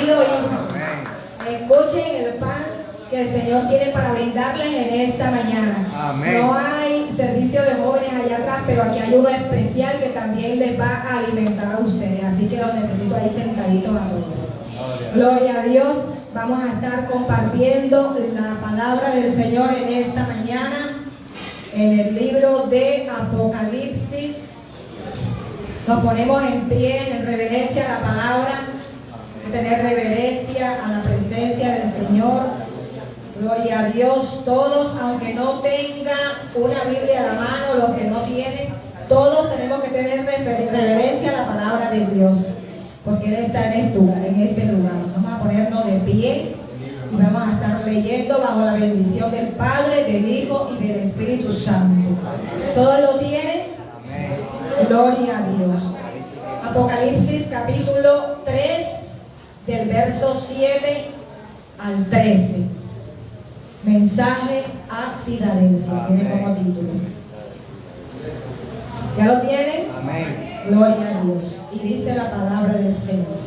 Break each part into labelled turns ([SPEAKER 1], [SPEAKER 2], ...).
[SPEAKER 1] querido hijo. Escuchen el pan que el Señor tiene para brindarles en esta mañana.
[SPEAKER 2] Amén.
[SPEAKER 1] No hay servicio de jóvenes allá atrás, pero aquí hay uno especial que también les va a alimentar a ustedes. Así que los necesito ahí sentaditos a todos. Gloria a Dios. Vamos a estar compartiendo la palabra del Señor en esta mañana en el libro de Apocalipsis. Nos ponemos en pie en reverencia a la palabra, tener reverencia a la presencia del Señor. Gloria a Dios. Todos, aunque no tengan una Biblia a la mano, los que no tienen, todos tenemos que tener reverencia a la palabra de Dios, porque Él está en este lugar. Vamos a ponernos de pie y vamos a estar leyendo bajo la bendición del Padre, del Hijo y del Espíritu Santo. ¿Todos lo tienen? Gloria a Dios. Apocalipsis capítulo 3, del verso 7 al 13. Mensaje a Filadelfia, tiene como título. ¿Ya lo tienen?
[SPEAKER 2] Amén.
[SPEAKER 1] Gloria a Dios. Y dice la palabra del Señor.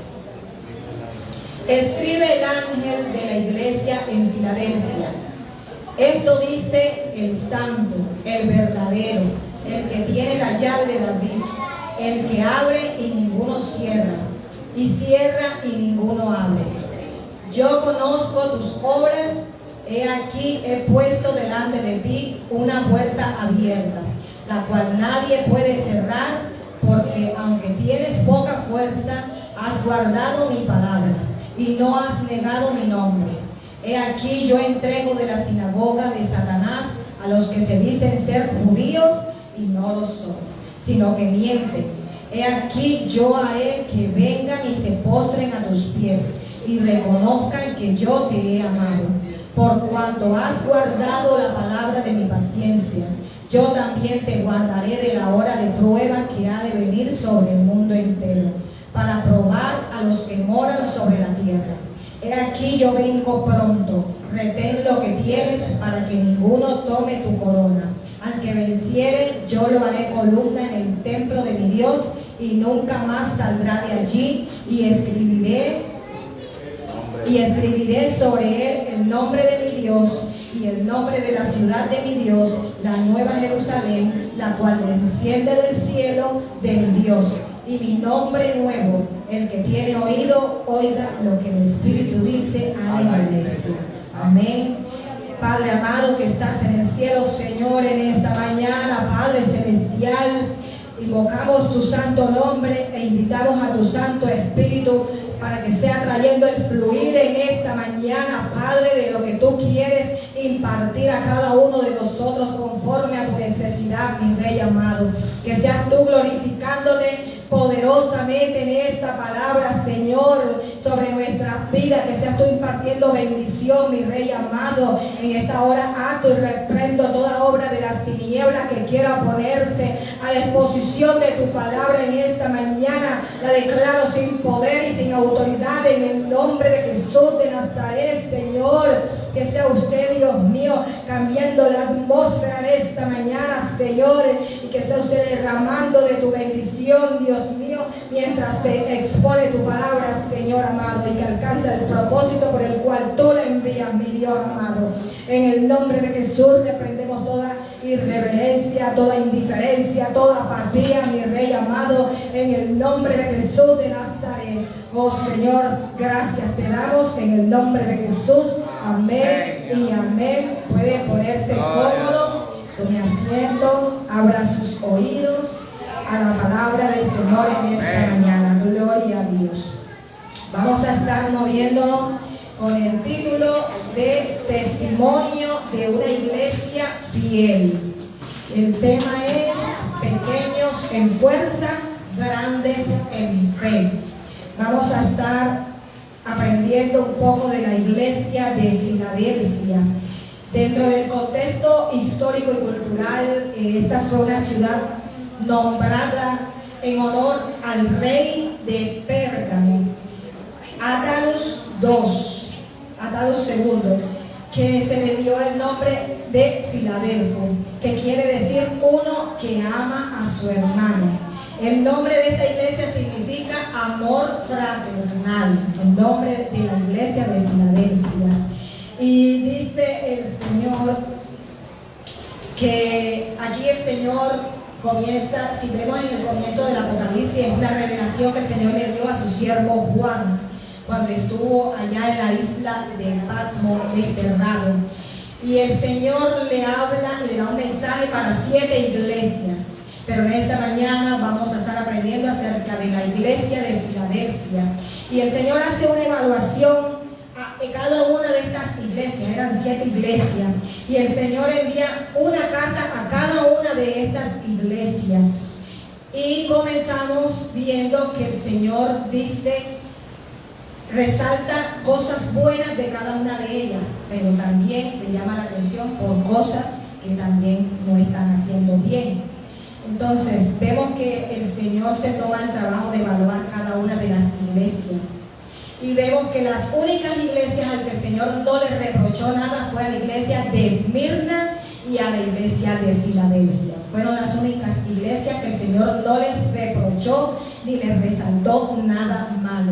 [SPEAKER 1] Escribe el ángel de la iglesia en Filadelfia. Esto dice el santo, el verdadero, el que tiene la llave de David, el que abre y ninguno cierra, y cierra y ninguno abre. Yo conozco tus obras, he aquí he puesto delante de ti una puerta abierta, la cual nadie puede cerrar, porque aunque tienes poca fuerza, has guardado mi palabra y no has negado mi nombre. He aquí yo entrego de la sinagoga de Satanás a los que se dicen ser judíos y no lo son, sino que mienten. He aquí yo haré que vengan y se postren a tus pies y reconozcan que yo te he amado. Por cuanto has guardado la palabra de mi paciencia, yo también te guardaré de la hora de prueba que ha de venir sobre el mundo entero, para probar a los que moran sobre la tierra. He aquí yo vengo pronto, retén lo que tienes para que ninguno tome tu corona. Al que venciere, yo lo haré columna en el templo de mi Dios, y nunca más saldrá de allí, y escribiré sobre él el nombre de mi Dios y el nombre de la ciudad de mi Dios, la nueva Jerusalén, la cual desciende del cielo de mi Dios, y mi nombre nuevo. El que tiene oído, oiga lo que el Espíritu dice a la iglesia. Amén. Padre amado que estás en el cielo, Señor, en esta mañana, Padre celestial, invocamos tu santo nombre e invitamos a tu Santo Espíritu para que sea trayendo el fluir en esta mañana, Padre, de lo que tú quieres impartir a cada uno de nosotros conforme a tu necesidad, mi Rey amado. Que seas tú glorificándote poderosamente en esta palabra, Señor, sobre nuestras vidas. Que seas tú impartiendo bendición, mi Rey amado. En esta hora ato y reprendo toda obra de las tinieblas que quiera ponerse a disposición de tu palabra en esta mañana. La declaro sin poder y sin autoridad en el nombre de Jesús de Nazaret, Señor. Que sea usted, Dios mío, cambiando la atmósfera en esta mañana, Señor, y que sea usted derramando de tu bendición, Dios mío, mientras te expone tu palabra, Señor amado, y que alcanza el propósito por el cual tú la envías, mi Dios amado. En el nombre de Jesús reprendemos toda irreverencia, toda indiferencia, toda apatía, mi Rey amado, en el nombre de Jesús de Nazaret. Oh Señor, gracias te damos en el nombre de Jesús. Amén y amén. Puede ponerse cómodo, tome asiento, abra sus oídos a la palabra del Señor en esta mañana. Gloria a Dios. Vamos a estar moviéndonos con el título de Testimonio de una iglesia fiel. El tema es pequeños en fuerza, grandes en fe. Vamos a estar aprendiendo un poco de la iglesia de Filadelfia. Dentro del contexto histórico y cultural, esta fue una ciudad nombrada en honor al rey de Pérgamo, Attalus II, que se le dio el nombre de Filadelfo, que quiere decir uno que ama a su hermano. El nombre de esta iglesia significa amor fraternal, el nombre de la iglesia de Filadelfia. Y dice el Señor que aquí el Señor comienza, si vemos en el comienzo del Apocalipsis, es una revelación que el Señor le dio a su siervo Juan cuando estuvo allá en la isla de Patmos desterrado. Y el Señor le habla y le da un mensaje para 7 iglesias. Pero en esta mañana vamos a estar aprendiendo acerca de la iglesia de Filadelfia. Y el Señor hace una evaluación en cada una de estas iglesias. Eran 7 iglesias. Y el Señor envía una carta a cada una de estas iglesias. Y comenzamos viendo que el Señor dice, resalta cosas buenas de cada una de ellas, pero también le llama la atención por cosas que también no están haciendo bien. Entonces, vemos que el Señor se toma el trabajo de evaluar cada una de las iglesias. Y vemos que las únicas iglesias al que el Señor no les reprochó nada fue a la iglesia de Esmirna y a la iglesia de Filadelfia. Fueron las únicas iglesias que el Señor no les reprochó ni les resaltó nada malo.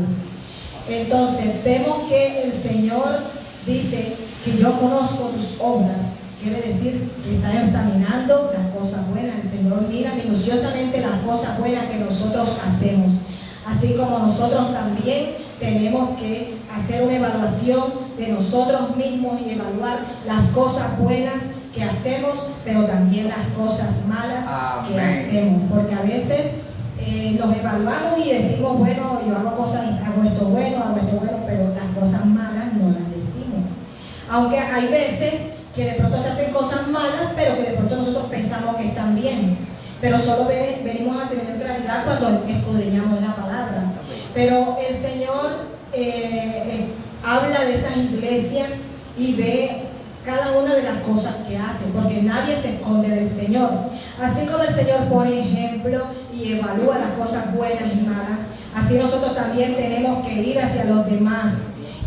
[SPEAKER 1] Entonces, vemos que el Señor dice que yo conozco tus obras. Quiere decir que está examinando las cosas buenas. El Señor mira minuciosamente las cosas buenas que nosotros hacemos. Así como nosotros también tenemos que hacer una evaluación de nosotros mismos y evaluar las cosas buenas que hacemos, pero también las cosas malas que hacemos. Porque a veces nos evaluamos y decimos, bueno, yo hago esto bueno, pero las cosas malas no las decimos. Aunque hay veces que de pronto se hacen cosas malas, pero que de pronto nosotros pensamos que están bien. Pero solo venimos a tener claridad cuando escudriñamos la palabra. Pero el Señor habla de estas iglesias y ve cada una de las cosas que hace, porque nadie se esconde del Señor. Así como el Señor pone ejemplo y evalúa las cosas buenas y malas, así nosotros también tenemos que ir hacia los demás,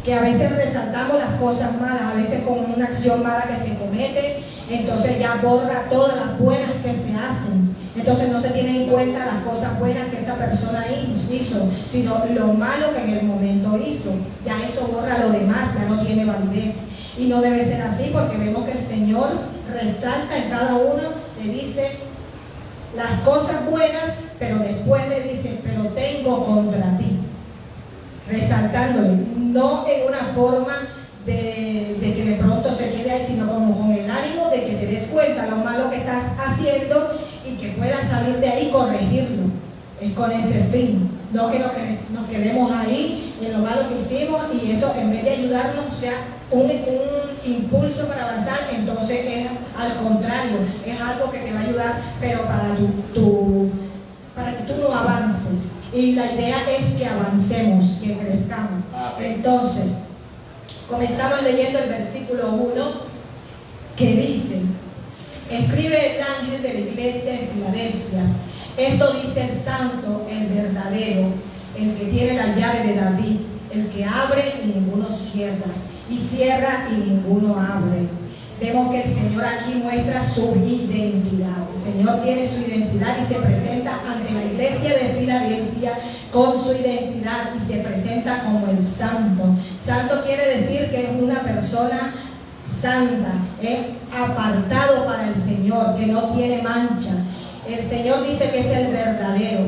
[SPEAKER 1] que a veces resaltamos las cosas malas, a veces con una acción mala que se comete, entonces ya borra todas las buenas que se hacen. Entonces no se tiene en cuenta las cosas buenas que esta persona hizo, sino lo malo que en el momento hizo. Ya eso borra lo demás, ya no tiene validez. Y no debe ser así, porque vemos que el Señor resalta en cada uno, le dice las cosas buenas, pero después le dice, pero tengo contra ti. Resaltándole, no en una forma de que de pronto se quede ahí, sino como con el ánimo de que te des cuenta lo malo que estás haciendo y que puedas salir de ahí y corregirlo. Es con ese fin, no que nos quedemos ahí en lo malo que hicimos y eso en vez de ayudarnos sea un impulso para avanzar, entonces es al contrario, es algo que te va a ayudar, pero para que tú no avances. Y la idea es que avancemos, que crezcamos. Entonces, comenzamos leyendo el versículo 1 que dice: escribe el ángel de la iglesia en Filadelfia. Esto dice el santo, el verdadero, el que tiene la llave de David, el que abre y ninguno cierra, y cierra y ninguno abre. Vemos que el Señor aquí muestra su identidad. El Señor tiene su identidad y se presenta ante la iglesia de Filadelfia con su identidad y se presenta como el santo. Santo quiere decir que es una persona santa, es apartado para el Señor, que no tiene mancha. El Señor dice que es el verdadero.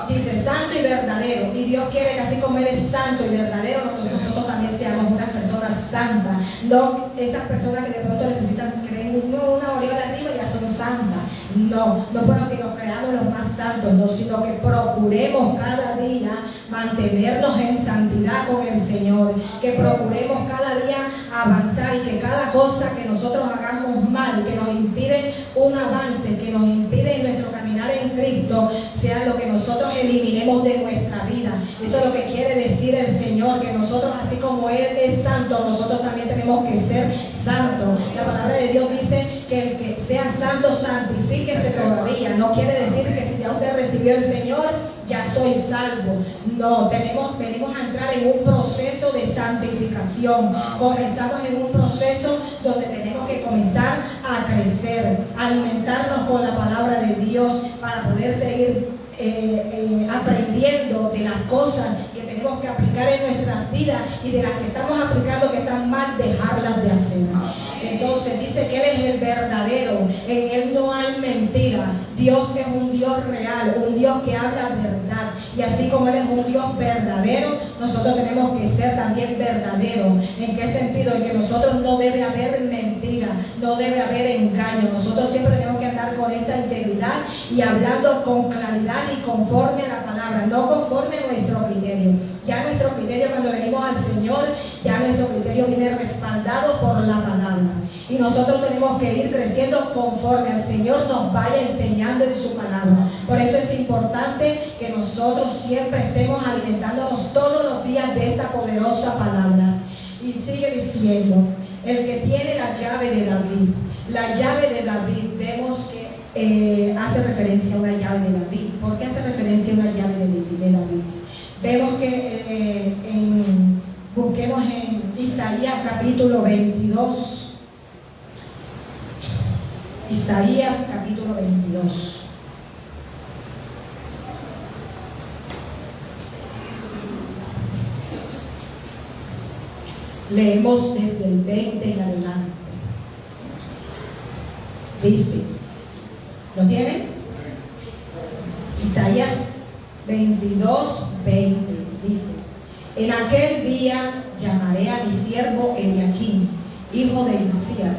[SPEAKER 1] Dice santo y verdadero. Y Dios quiere que así como Él es santo y verdadero, nosotros también seamos unas personas santas. No esas personas que de pronto necesitan creer una aureola arriba y ya son santas. No porque nos creamos los más santos, no, sino que procuremos cada día mantenernos en santidad con el Señor. Que procuremos cada día avanzar y que cada cosa que nosotros hagamos mal, que nos impide un avance, que nos impide nuestro caminar en Cristo, sea lo que nosotros eliminemos de nuestra vida. Eso es lo que quiere decir el Señor, que nosotros, así como Él es santo, nosotros también tenemos que ser santos. La palabra de Dios dice que el que sea santo, santifíquese todavía. No quiere decir que si ya usted recibió el Señor, ya soy salvo. No, venimos a entrar en un proceso de santificación. Comenzamos en un proceso donde tenemos que comenzar a crecer, a alimentarnos con la palabra de Dios para poder seguir aprendiendo de las cosas que tenemos que aplicar en nuestras vidas y de las que estamos aplicando que están mal, dejarlas de hacer. Entonces dice que Él es el verdadero, en Él no hay mentira. Dios es un Dios real, un Dios que habla verdad, y así como Él es un Dios verdadero, nosotros tenemos que ser también verdaderos. ¿En qué sentido? En que nosotros no debe haber mentira, no debe haber engaño. Nosotros siempre tenemos que andar con esa integridad y hablando con claridad y conforme a la palabra, no conforme a nuestro criterio. Ya nuestro criterio, cuando venimos al Señor, ya nuestro criterio viene respaldado por la palabra. Y nosotros tenemos que ir creciendo conforme al Señor nos vaya enseñando en su palabra. Por eso es importante que nosotros siempre estemos alimentándonos todos los días de esta poderosa palabra. Y sigue diciendo, el que tiene la llave de David. La llave de David, vemos que hace referencia a una llave de David. ¿Por qué hace referencia a una llave de David? Vemos que busquemos en Isaías capítulo 22. Isaías capítulo 22. Leemos desde el 20 en adelante. Dice, ¿lo tienen? Isaías 22, 20. Dice, en aquel día llamaré a mi siervo Eliaquim, hijo de Hilcías,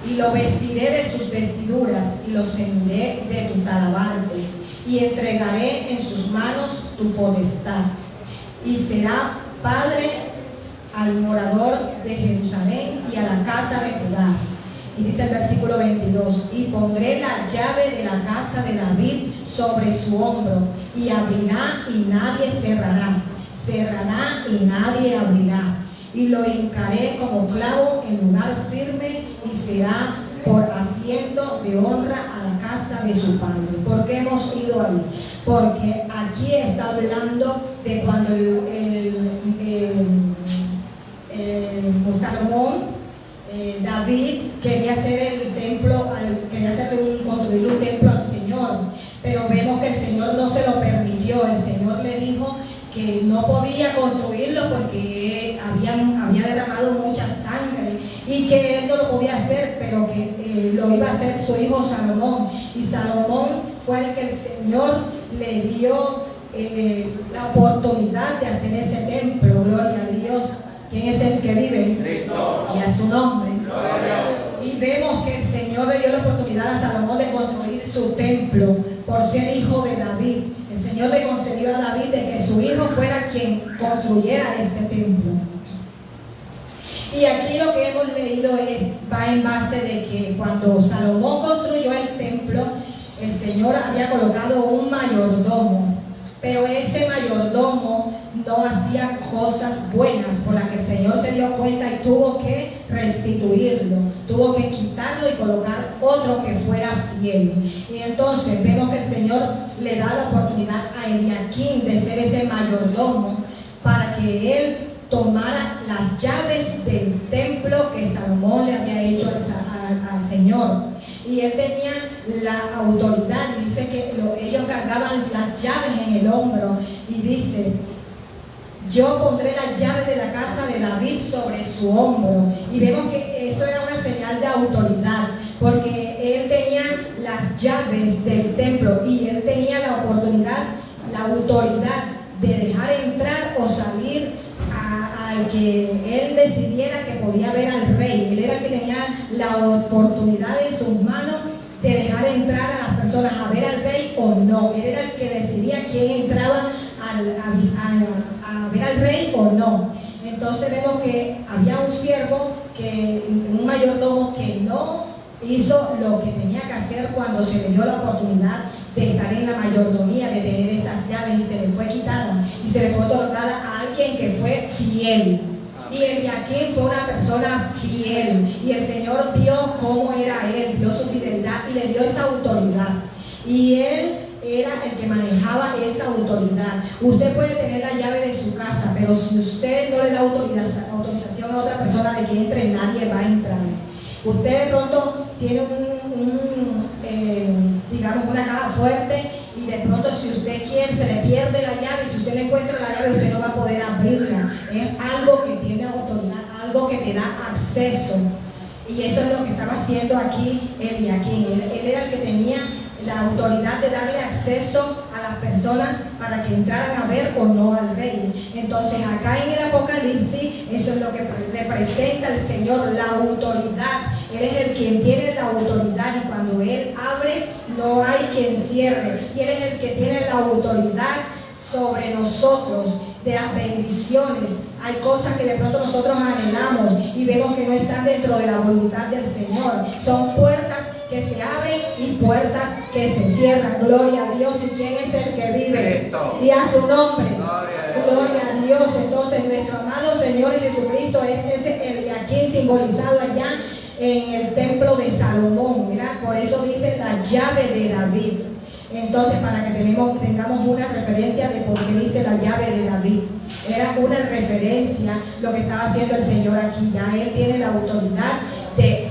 [SPEAKER 1] y lo vestiré de sus vestiduras y lo ceñiré de tu talabarte, y entregaré en sus manos tu potestad, y será padre al morador de Jerusalén y a la casa de Judá. Y dice el versículo 22, y pondré la llave de la casa de David sobre su hombro, y abrirá y nadie cerrará, cerrará y nadie abrirá, y lo hincaré como clavo en lugar firme, y será por asiento de honra a la casa de su padre. ¿Por qué hemos ido ahí? Porque aquí está hablando de cuando Salomón, David quería hacer el templo, construir un templo al Señor, pero vemos que el Señor no se lo permitió. El Señor le dijo que no podía construirlo porque había derramado mucha sangre y que él no lo podía hacer, pero que lo iba a hacer su hijo Salomón. Y Salomón fue el que el Señor le dio la oportunidad de hacer ese templo. Gloria a Dios. ¿Quién es el que vive? Cristo. Y a su nombre. Gloria. Y vemos que el Señor le dio la oportunidad a Salomón de construir su templo por ser hijo de David. El Señor le concedió a David de que su hijo fuera quien construyera este templo. Y aquí lo que hemos leído va en base de que cuando Salomón construyó el templo, el Señor había colocado un mayordomo, pero este mayordomo no hacía cosas buenas, por las que el Señor se dio cuenta y tuvo que restituirlo, tuvo que quitarlo y colocar otro que fuera fiel. Y entonces vemos que el Señor le da la oportunidad a Eliaquim de ser ese mayordomo para que él tomara las llaves del templo que Salomón le había hecho al Señor. Y él tenía la autoridad, y dice que ellos cargaban las llaves en el hombro, y dice, yo pondré las llaves de la casa de David sobre su hombro. Y vemos que eso era una señal de autoridad, porque él tenía las llaves del templo y él tenía la oportunidad, la autoridad de dejar entrar o salir al que él decidiera que podía ver al rey. Él era el que tenía la oportunidad en sus manos de dejar entrar a las personas a ver al rey o no. Él era el que decidía quién entraba a ver al rey o no. Entonces vemos que había un siervo, un mayordomo que no hizo lo que tenía que hacer cuando se le dio la oportunidad de estar en la mayordomía, de tener estas llaves, y se le fue quitada y se le fue otorgada a alguien que fue fiel. Y Eliaquim fue una persona fiel, y el Señor vio cómo era él, vio su fidelidad y le dio esa autoridad, y él era el que manejaba esa autoridad. Usted puede tener la llave de su casa, pero si usted no le da autorización a otra persona de que entre, nadie va a entrar. Usted de pronto tiene digamos una caja fuerte, y de pronto si usted quiere, se le pierde la llave, si usted no encuentra la llave, usted no va a poder abrirla. Es algo que tiene autoridad, algo que te da acceso. Y eso es lo que estaba haciendo aquí Eliaquim. Él era el que tenía la autoridad de darle acceso a las personas para que entraran a ver o no al rey. Entonces acá en el Apocalipsis, eso es lo que representa el Señor, la autoridad. Él es el quien tiene la autoridad, y cuando Él abre, no hay quien cierre. Y Él es el que tiene la autoridad sobre nosotros, de las bendiciones. Hay cosas que de pronto nosotros anhelamos y vemos que no están dentro de la voluntad del Señor. Son puertas que se abren y puertas que se cierran. Gloria a Dios. ¿Y quién es el que vive? Y a su nombre. Gloria a Dios. Entonces nuestro amado Señor Jesucristo es ese Eliaquim simbolizado allá en el templo de Salomón. Mira, por eso dice la llave de David. Entonces, para que tengamos una referencia de por qué dice la llave de David. Era una referencia lo que estaba haciendo el Señor aquí. Ya Él tiene la autoridad de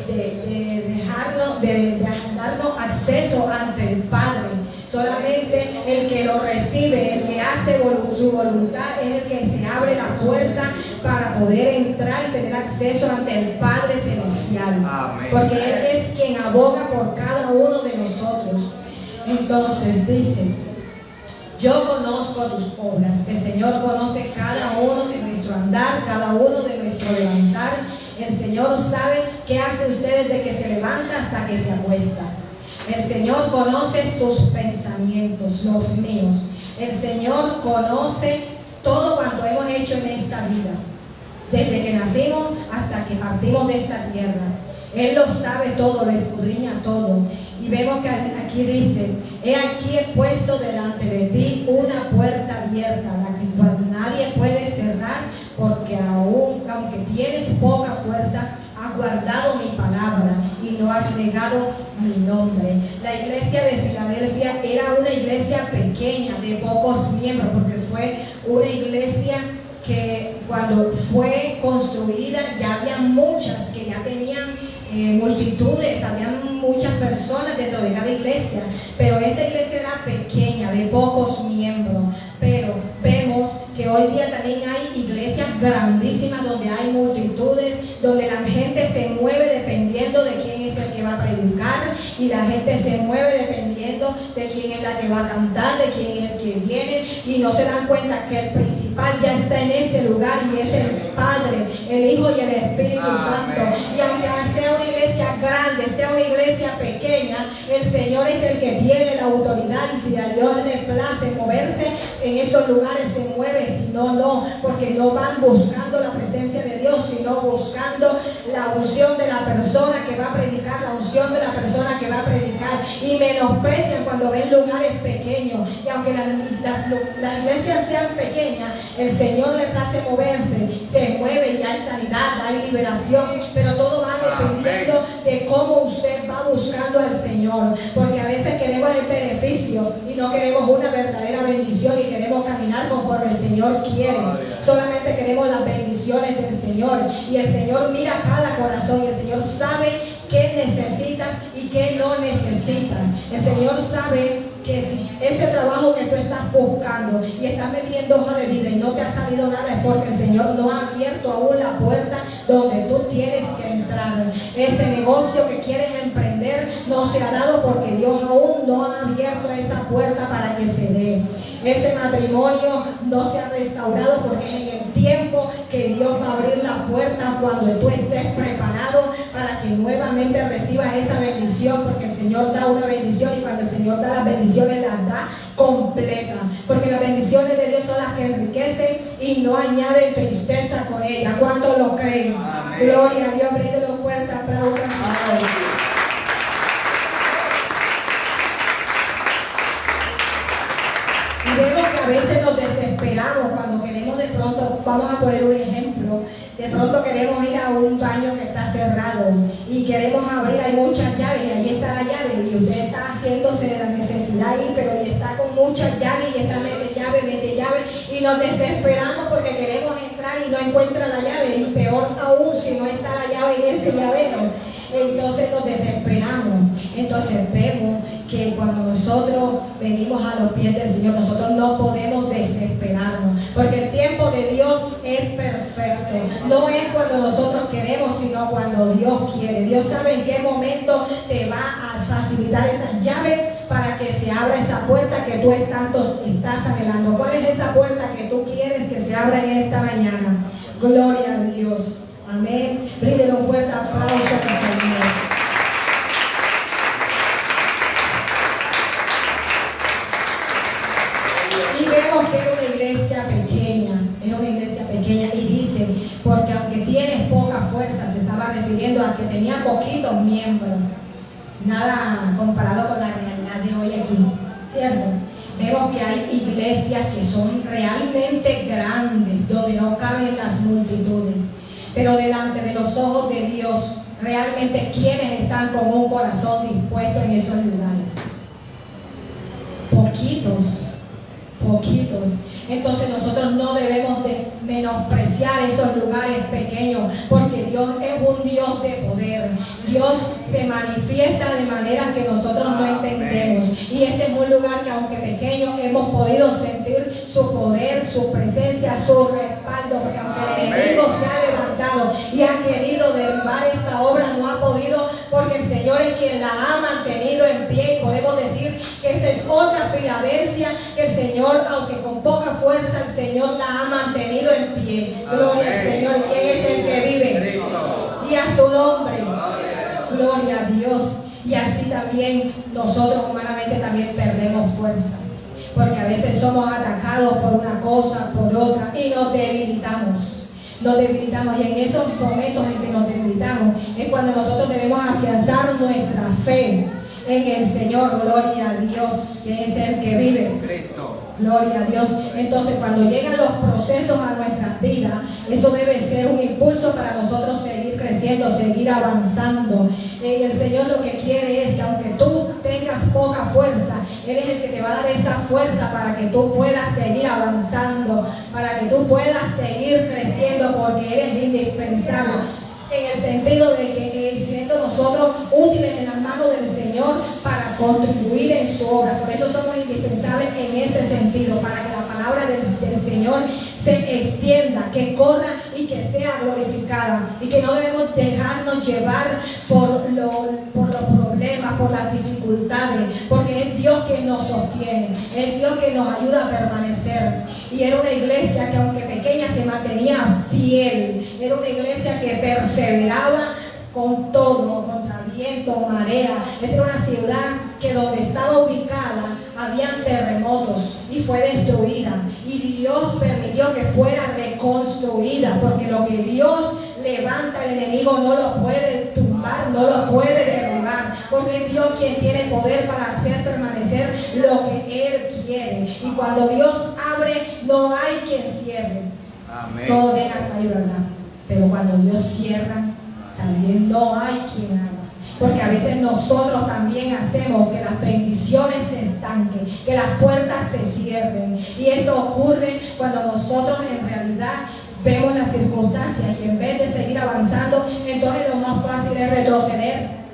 [SPEAKER 1] darnos acceso ante el Padre. Solamente el que lo recibe, el que hace su voluntad, es el que se abre la puerta para poder entrar y tener acceso ante el Padre Celestial. Amén. Porque Él es quien aboga por cada uno de nosotros. Entonces dice: yo conozco tus obras. El Señor conoce cada uno de nuestro andar, cada uno de nuestro levantar. El Señor sabe qué hace usted desde que se levanta hasta que se acuesta. El Señor conoce tus pensamientos, los míos. El Señor conoce todo cuanto hemos hecho en esta vida, desde que nacimos hasta que partimos de esta tierra. Él lo sabe todo, lo escudriña todo. Y vemos que aquí dice: he aquí he puesto delante de ti una puerta abierta, la que nadie puede cerrar, porque aunque tienes poca fuerza, has guardado mi palabra y no has negado mi nombre. La iglesia de Filadelfia era una iglesia pequeña, de pocos miembros, porque fue una iglesia que cuando fue construida ya había muchas que ya tenían multitudes, habían muchas personas dentro de cada iglesia, pero esta iglesia era pequeña, de pocos miembros. Pero vemos que hoy día también hay iglesias grandísimas donde hay multitudes, donde la gente se mueve dependiendo de quién es el que va a predicar, y la gente se mueve dependiendo de quién es la que va a cantar, de quién es el que viene, y no se dan cuenta que el principal ya está en ese lugar, y es el Padre, el Hijo y el Espíritu Santo. Y aunque sea una iglesia grande, sea una iglesia pequeña, el Señor es el que tiene la autoridad, y si a Dios le place moverse en esos lugares, se mueve. Si no, no, porque no van buscando la presencia de Dios, sino buscando la unción de la persona que va a predicar, la unción de la persona que va a predicar, y menosprecian cuando ven lugares pequeños. Y aunque las iglesias sean pequeñas, el Señor le place moverse, se mueve, y hay sanidad, hay liberación, pero todo va dependiendo de cómo usted va buscando al Señor, porque a veces queremos el beneficio y no queremos una verdadera bendición, y queremos caminar conforme el Señor quiere. Solamente queremos las bendiciones del Señor, y el Señor mira cada corazón, y el Señor sabe qué necesitas y qué no necesitas. El Señor sabe que si ese trabajo que tú estás buscando y estás metiendo hoja de vida y no te ha salido nada, es porque el Señor no ha abierto aún la puerta donde tú tienes que entrar. Ese negocio que quieres emprender no se ha dado porque Dios aún no ha abierto esa puerta para que se dé. Ese matrimonio no se ha restaurado porque es en el tiempo que Dios va a abrir la puerta, cuando tú estés preparado para que nuevamente recibas esa bendición, porque el Señor da una bendición, y cuando el Señor da las bendiciones, las da completa, porque las bendiciones de Dios son las que enriquecen y no añaden tristeza con ellas. ¿Cuántos lo creen? Amén. Gloria a Dios, bríndelo fuerza, aplaudan. Y vemos que a veces nos desesperamos cuando queremos, de pronto, vamos a poner un ejemplo, de pronto queremos ir a un baño que está cerrado y queremos abrir, hay muchas llaves y ahí está la llave, y usted está haciéndose de la necesidad ahí, pero ahí está con muchas llaves y está mete llave, y nos desesperamos porque queremos entrar y no encuentra la llave, y peor aún si no está la llave en ese llavero. Entonces nos desesperamos. Entonces vemos que cuando nosotros venimos a los pies del Señor, nosotros no podemos desesperarnos, porque el tiempo de Dios es perfecto. No es cuando nosotros queremos, sino cuando Dios quiere. Dios sabe en qué momento te va a facilitar esa llave para que se abra esa puerta que tú tanto estás anhelando. ¿Cuál es esa puerta que tú quieres que se abra en esta mañana? Gloria a Dios. Amén. Bríndele un fuerte aplauso al Señor. Y vemos que es una iglesia pequeña, y dice, porque aunque tienes poca fuerza, se estaba refiriendo a que tenía poquitos miembros, nada comparado con la realidad de hoy aquí, ¿cierto? Vemos que hay iglesias que son realmente grandes, donde no caben las multitudes, pero delante de los ojos de Dios, realmente quienes están con un corazón dispuesto en esos lugares. Poquitos. Entonces nosotros no debemos de menospreciar esos lugares pequeños, porque Dios es un Dios de poder. Dios se manifiesta de maneras que nosotros no entendemos, y este es un lugar que, aunque pequeño, hemos podido sentir su poder, su presencia, su respaldo, porque aunque el enemigo se ha levantado y ha querido derribar esta obra, no ha podido, porque el Señor es quien la ha mantenido en pie, y podemos decir que esta es otra Filadelfia que el Señor, aunque con poca fuerza, el Señor la ha mantenido en pie. Gloria al Señor. ¿Quién es el que vive? Y a su nombre. Gloria a Dios. Y así también nosotros humanamente también perdemos fuerza, porque a veces somos atacados por una cosa, por otra, y nos debilitamos, y en esos momentos en que nos debilitamos es cuando nosotros debemos afianzar nuestra fe en el Señor. Gloria a Dios, que es el que vive. Gloria a Dios. Entonces, cuando llegan los procesos a nuestras vidas, eso debe ser un impulso para nosotros seguir creciendo, seguir avanzando. El Señor lo que quiere es que, aunque tú tengas poca fuerza, Él es el que te va a dar esa fuerza para que tú puedas seguir avanzando, para que tú puedas seguir creciendo, porque eres indispensable. En el sentido de que siendo nosotros útiles en las manos del Señor para contribuir en su obra. Por eso somos indispensables en ese sentido, para que la palabra del Señor se extienda, que corra y que sea glorificada. Y que no debemos dejarnos llevar por los problemas, por las dificultades, porque es Dios quien nos sostiene, es Dios quien nos ayuda a permanecer. Y era una iglesia que, aunque pequeña, se mantenía fiel. Era una iglesia que perseveraba con todo, contra viento, marea. Esta era una ciudad que, donde estaba ubicada, habían terremotos y fue destruida. Y Dios permitió que fuera reconstruida, porque lo que Dios levanta, el enemigo no lo puede tumbar, no lo puede derribar, porque es Dios quien tiene poder para hacer permanecer lo que Él quiere. Y cuando Dios abre, no hay quien cierre. Amén. Todo llega hasta ahí, ¿verdad? Pero cuando Dios cierra, también no hay quien haga. Porque a veces nosotros también hacemos que las bendiciones se estanquen, que las puertas se cierren. Y esto ocurre cuando nosotros en realidad vemos las circunstancias, y en vez de seguir avanzando, entonces lo más fácil es retroceder.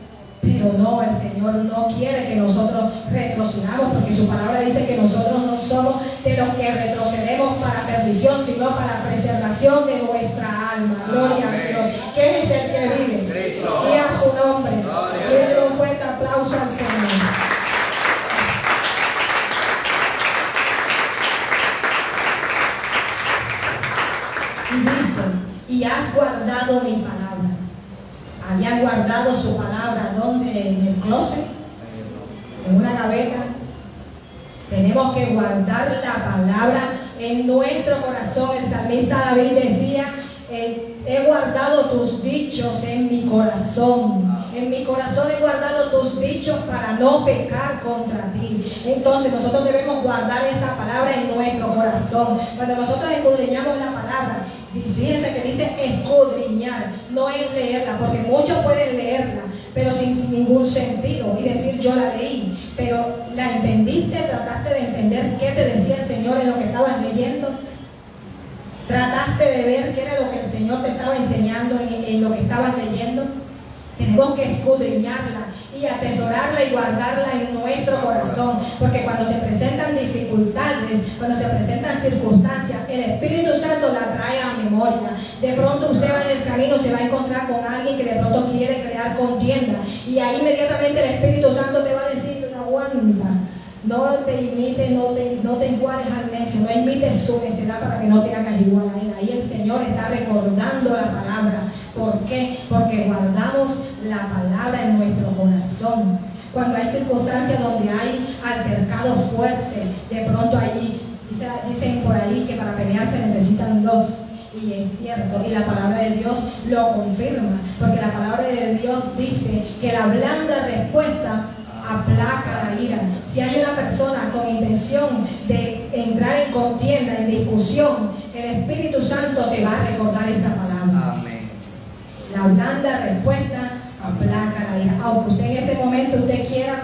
[SPEAKER 1] Pero no, el Señor no quiere que nosotros retrocedamos, porque su palabra dice que nosotros no somos de los que retrocedemos para perdición, sino para preservación de nuestra alma. Gloria a Dios. ¿Quién es el que vive? Y a su nombre. Y un fuerte aplauso al Señor. Y dice, y has guardado mi palabra. Habían guardado su palabra, ¿dónde? En el closet, en una gaveta. Tenemos que guardar la palabra en nuestro corazón. El salmista David decía, he guardado tus dichos en mi corazón. En mi corazón he guardado tus dichos para no pecar contra ti. Entonces nosotros debemos guardar esa palabra en nuestro corazón. Cuando nosotros escudriñamos la palabra, fíjense que dice escudriñar, no es leerla, porque muchos pueden leerla, pero sin ningún sentido, y decir yo la leí, pero ¿la entendiste? ¿Trataste de entender qué te decía el Señor en lo que estabas leyendo? ¿Trataste de ver qué era lo que el Señor te estaba enseñando en lo que estabas leyendo? Tenemos que escudriñarla. y atesorarla y guardarla en nuestro corazón, porque cuando se presentan dificultades, cuando se presentan circunstancias, el Espíritu Santo la trae a memoria. De pronto usted va en el camino, se va a encontrar con alguien que de pronto quiere crear contienda, y ahí inmediatamente el Espíritu Santo te va a decir: aguanta, no te imites, no te iguales al necio, no imites su necedad para que no te hagas igual a él. Ahí el Señor está recordando la palabra. ¿Por qué? Porque guardamos la palabra en nuestro corazón. Cuando hay circunstancias donde hay altercados fuertes, de pronto allí dicen por ahí que para pelear se necesitan dos. Y es cierto, y la palabra de Dios lo confirma, porque la palabra de Dios dice que la blanda respuesta aplaca la ira. Si hay una persona con intención de entrar en contienda, en discusión, el Espíritu Santo te va a recordar esa palabra. Amén. La blanda respuesta aplaca la ira. Aunque usted en ese momento usted quiera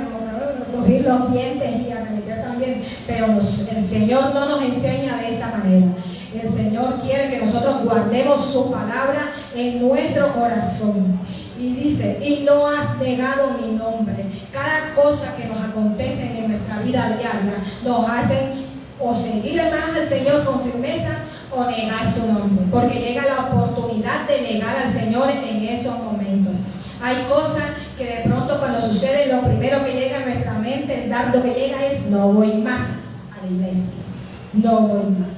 [SPEAKER 1] coger los dientes y arremeter también, pero el Señor no nos enseña de esa manera. El Señor quiere que nosotros guardemos su palabra en nuestro corazón. Y dice: y no has negado mi nombre. Cada cosa que nos acontece en nuestra vida diaria nos hacen o seguir más al Señor con firmeza o negar su nombre, porque llega la oportunidad de negar al Señor en esos momentos. Hay cosas que de pronto cuando sucede, lo primero que llega a nuestra mente, el dardo que llega es: no voy más a la iglesia, no voy más.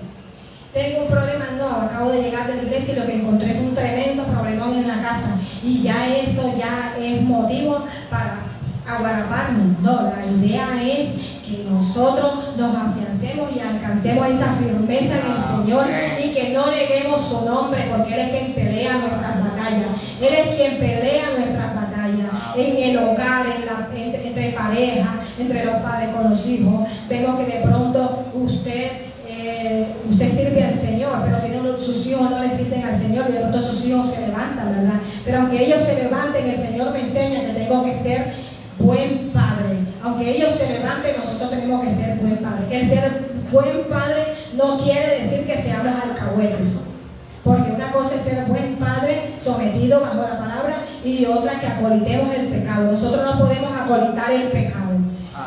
[SPEAKER 1] Tengo un problema, no, acabo de llegar de la iglesia y lo que encontré es un tremendo problemón en la casa, y ya eso ya es motivo para aguaraparnos. No, la idea es que nosotros nos afiancemos y alcancemos esa firmeza en el Señor, y que no neguemos su nombre, porque Él es quien pelea nuestras batallas. Él es quien pelea nuestras batallas en el hogar, entre pareja, entre los padres con los hijos. Vemos que de pronto usted sirve al Señor, pero sus hijos no le sirven al Señor, y de pronto sus hijos se levantan, ¿verdad? Pero aunque ellos se levanten, el Señor me enseña que tengo que ser buen padre. Aunque ellos se levanten, nosotros tenemos que ser buen padre. El ser buen padre no quiere decir que seamos alcahuetes, porque una cosa es ser buen padre sometido bajo la palabra, y otra que acolitemos el pecado. Nosotros no podemos acolitar el pecado,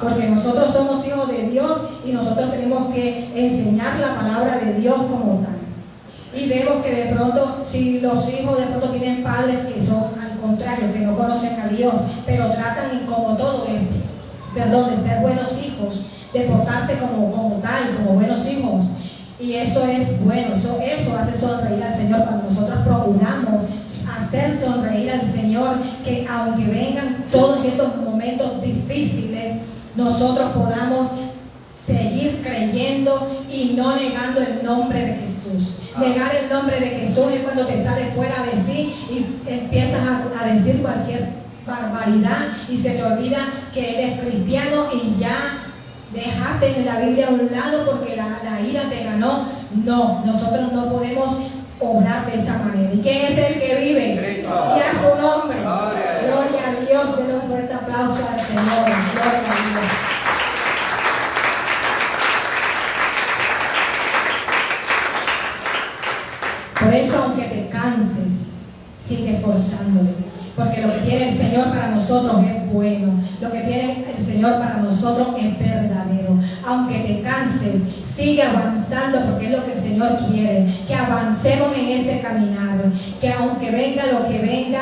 [SPEAKER 1] porque nosotros somos hijos de Dios y nosotros tenemos que enseñar la palabra de Dios como tal. Y vemos que de pronto, si los hijos de pronto tienen padres que son al contrario, que no conocen a Dios, pero tratan como todo de ser buenos hijos, de portarse como tal, como buenos hijos. Y eso es bueno, eso hace sonreír al Señor. Cuando nosotros procuramos hacer sonreír al Señor, que aunque vengan todos estos momentos difíciles, nosotros podamos seguir creyendo y no negando el nombre de Jesús. Negar el nombre de Jesús es cuando te sales fuera de sí y empiezas a decir cualquier barbaridad y se te olvida que eres cristiano y ya dejaste la Biblia a un lado porque la ira te ganó. No, nosotros no podemos obrar de esa manera. ¿Y quién es el que vive? Cristo. Y a su nombre. Gloria a Dios. Denle un fuerte aplauso al Señor. Gloria a Dios. Por eso, aunque te canses, sigue esforzándote, porque lo que tiene el Señor para nosotros es bueno, lo que tiene el Señor para nosotros es verdadero. Aunque te canses, sigue avanzando, porque es lo que el Señor quiere, que avancemos en este caminar, que aunque venga lo que venga,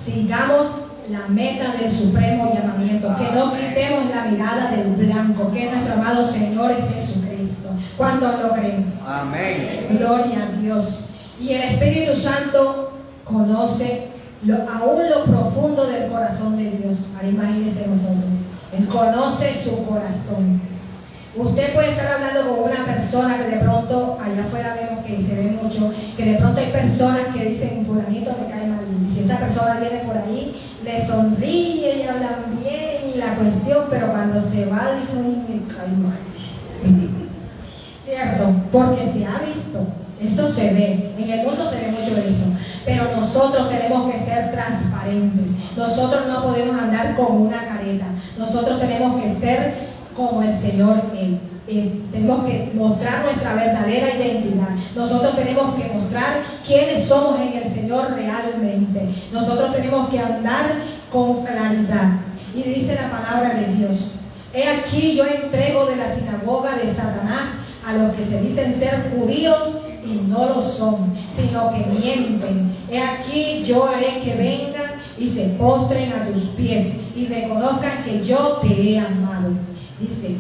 [SPEAKER 1] sigamos la meta del supremo llamamiento, que no quitemos la mirada del blanco, que es nuestro amado Señor Jesucristo. ¿Cuántos lo creen? Amén. Gloria a Dios. Y el Espíritu Santo conoce aún lo profundo del corazón de Dios. Ahora imagínense nosotros. Él conoce su corazón. Usted puede estar hablando con una persona que de pronto, allá afuera vemos que se ve mucho, que de pronto hay personas que dicen: fulanito me cae mal. Y si esa persona viene por ahí, le sonríe y hablan bien y la cuestión, pero cuando se va dice: me cae mal. ¿Cierto? Porque se ha visto. Eso se ve, en el mundo se ve mucho eso, pero nosotros tenemos que ser transparentes. Nosotros no podemos andar con una careta. Nosotros tenemos que ser como el Señor tenemos que mostrar nuestra verdadera identidad. Nosotros tenemos que mostrar quiénes somos en el Señor realmente. Nosotros tenemos que andar con claridad. Y dice la palabra de Dios: he aquí yo entrego de la sinagoga de Satanás a los que se dicen ser judíos y no lo son, sino que mienten. He aquí yo haré que vengan y se postren a tus pies y reconozcan que yo te he amado. Dice: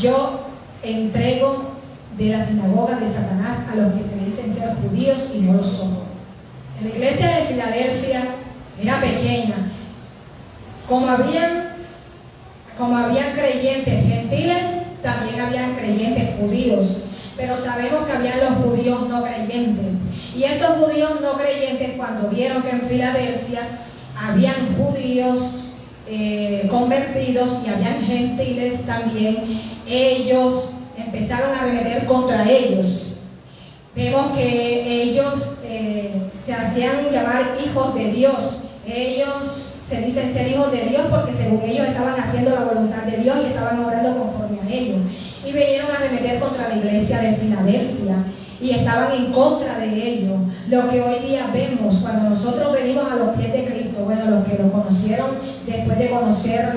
[SPEAKER 1] yo entrego de la sinagoga de Satanás a los que se dicen ser judíos y no lo son. En la iglesia de Filadelfia era pequeña. Como habían creyentes gentiles, también habían creyentes judíos. Pero sabemos que habían los judíos no creyentes. Y estos judíos no creyentes, cuando vieron que en Filadelfia habían judíos convertidos y habían gentiles también, ellos empezaron a arremeter contra ellos. Vemos que ellos se hacían llamar hijos de Dios. Ellos se dicen ser hijos de Dios porque según ellos estaban haciendo la voluntad de Dios y estaban orando conforme a ellos. Y vinieron a arremeter contra la iglesia de Filadelfia y estaban en contra de ellos. Lo que hoy día vemos cuando nosotros venimos a los pies de Cristo, bueno, los que lo conocieron después de conocer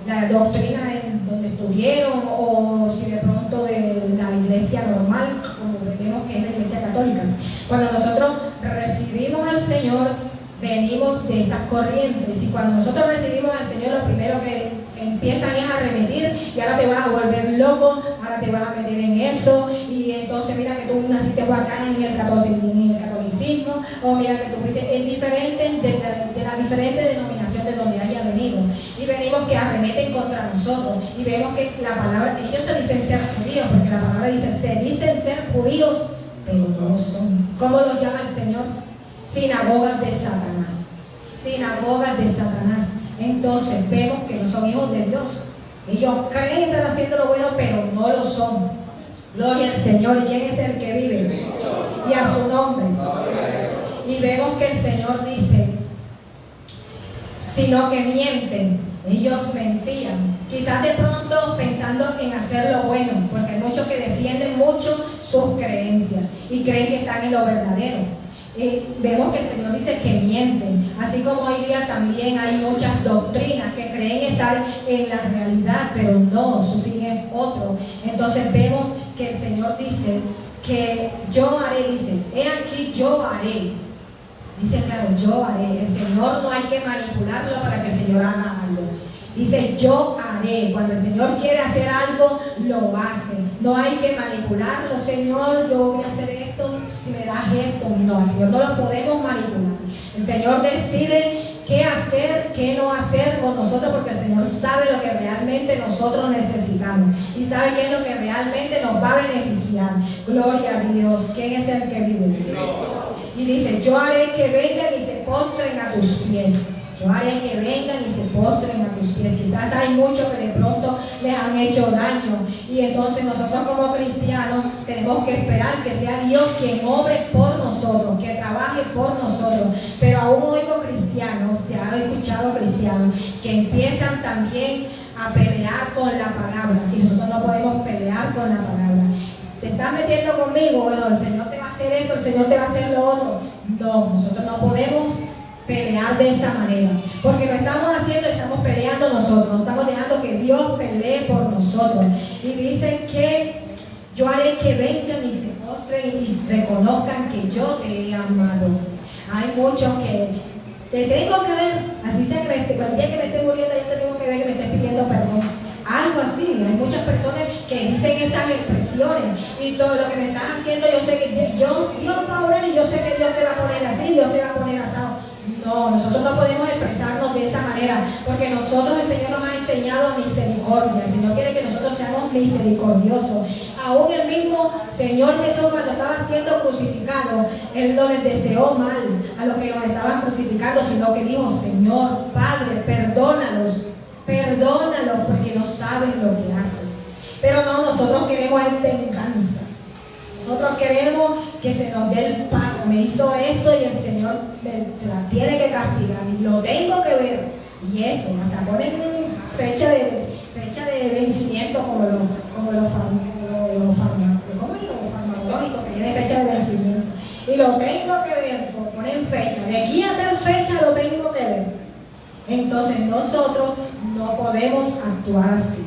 [SPEAKER 1] la doctrina en donde estuvieron, o si de pronto de la iglesia normal, como vemos que es la iglesia católica. Cuando nosotros recibimos al Señor, venimos de estas corrientes, y cuando nosotros recibimos al Señor, lo primero que empiezan es a arremetir, y ahora te vas a volver loco, ahora te vas a meter en eso, y entonces mira que tú naciste bacana en el catolicismo, o mira que tú fuiste en diferentes de la diferente denominación de donde haya venido, y venimos que arremeten contra nosotros, y vemos que la palabra, ellos se dicen ser judíos, porque la palabra dice, se dicen ser judíos, pero no son. ¿Cómo los llama el Señor? Sinagogas de Satanás. Sinagogas de Satanás. Entonces vemos que no son hijos de Dios. Ellos creen estar haciendo lo bueno, pero no lo son. Gloria al Señor. ¿Quién es el que vive? Y a su nombre. Y vemos que el Señor dice, sino que mienten. Ellos mentían. Quizás de pronto pensando en hacer lo bueno, porque hay muchos que defienden mucho sus creencias y creen que están en lo verdadero. Vemos que el Señor dice que mienten, así como hoy día también hay muchas doctrinas que creen estar en la realidad, pero no, su fin es otro. Entonces vemos que el Señor dice que yo haré, dice, he aquí yo haré. Dice claro, yo haré. El Señor no hay que manipularlo para que el Señor haga algo. Dice yo haré. Cuando el Señor quiere hacer algo, lo hace. No hay que manipularlo. Señor, yo voy a hacer esto, si me das esto. No, al Señor no lo podemos manipular. El Señor decide qué hacer, qué no hacer con nosotros, porque el Señor sabe lo que realmente nosotros necesitamos y sabe qué es lo que realmente nos va a beneficiar. Gloria a Dios. ¿Quién es el que vive? Y dice, yo haré que vengan y se postren a tus pies. Yo haré que vengan y se postren a tus pies. Quizás hay muchos que de pronto les han hecho daño, y entonces nosotros como cristianos tenemos que esperar que sea Dios quien obre por nosotros, que trabaje por nosotros. Pero aún oigo cristianos, se ha escuchado cristianos que empiezan también a pelear con la palabra, y nosotros no podemos pelear con la palabra. ¿Te estás metiendo conmigo? Bueno, el Señor te va a hacer esto, el Señor te va a hacer lo otro. No, nosotros no podemos pelear de esa manera, porque lo estamos haciendo, estamos peleando nosotros, no estamos dejando que Dios pelee por nosotros. Y dice que yo haré que vengan y se postren y reconozcan que yo te he amado. Hay muchos que te tengo que ver, así sea que el día que me esté muriendo yo te tengo que ver que me estés pidiendo perdón, algo así. Hay muchas personas que dicen esas expresiones, y todo lo que me estás haciendo, yo sé que Dios va a orar, y yo sé que Dios te va a poner así, Dios te va a poner asado. No, nosotros no podemos expresarnos de esa manera, porque nosotros, el Señor nos ha enseñado misericordia. El Señor quiere que nosotros seamos misericordiosos. Aún el mismo Señor Jesús, cuando estaba siendo crucificado, Él no les deseó mal a los que los estaban crucificando, sino que dijo, Señor, Padre, perdónalos, porque no saben lo que hacen. Pero no, nosotros queremos venganza. Nosotros queremos que se nos dé el pago. Me hizo esto y el Señor se la tiene que castigar, y lo tengo que ver. Y eso, hasta ponen fecha de vencimiento como los farmacológicos que tienen fecha de vencimiento. Y lo tengo que ver, ponen fecha. De aquí a tal fecha lo tengo que ver. Entonces nosotros no podemos actuar así.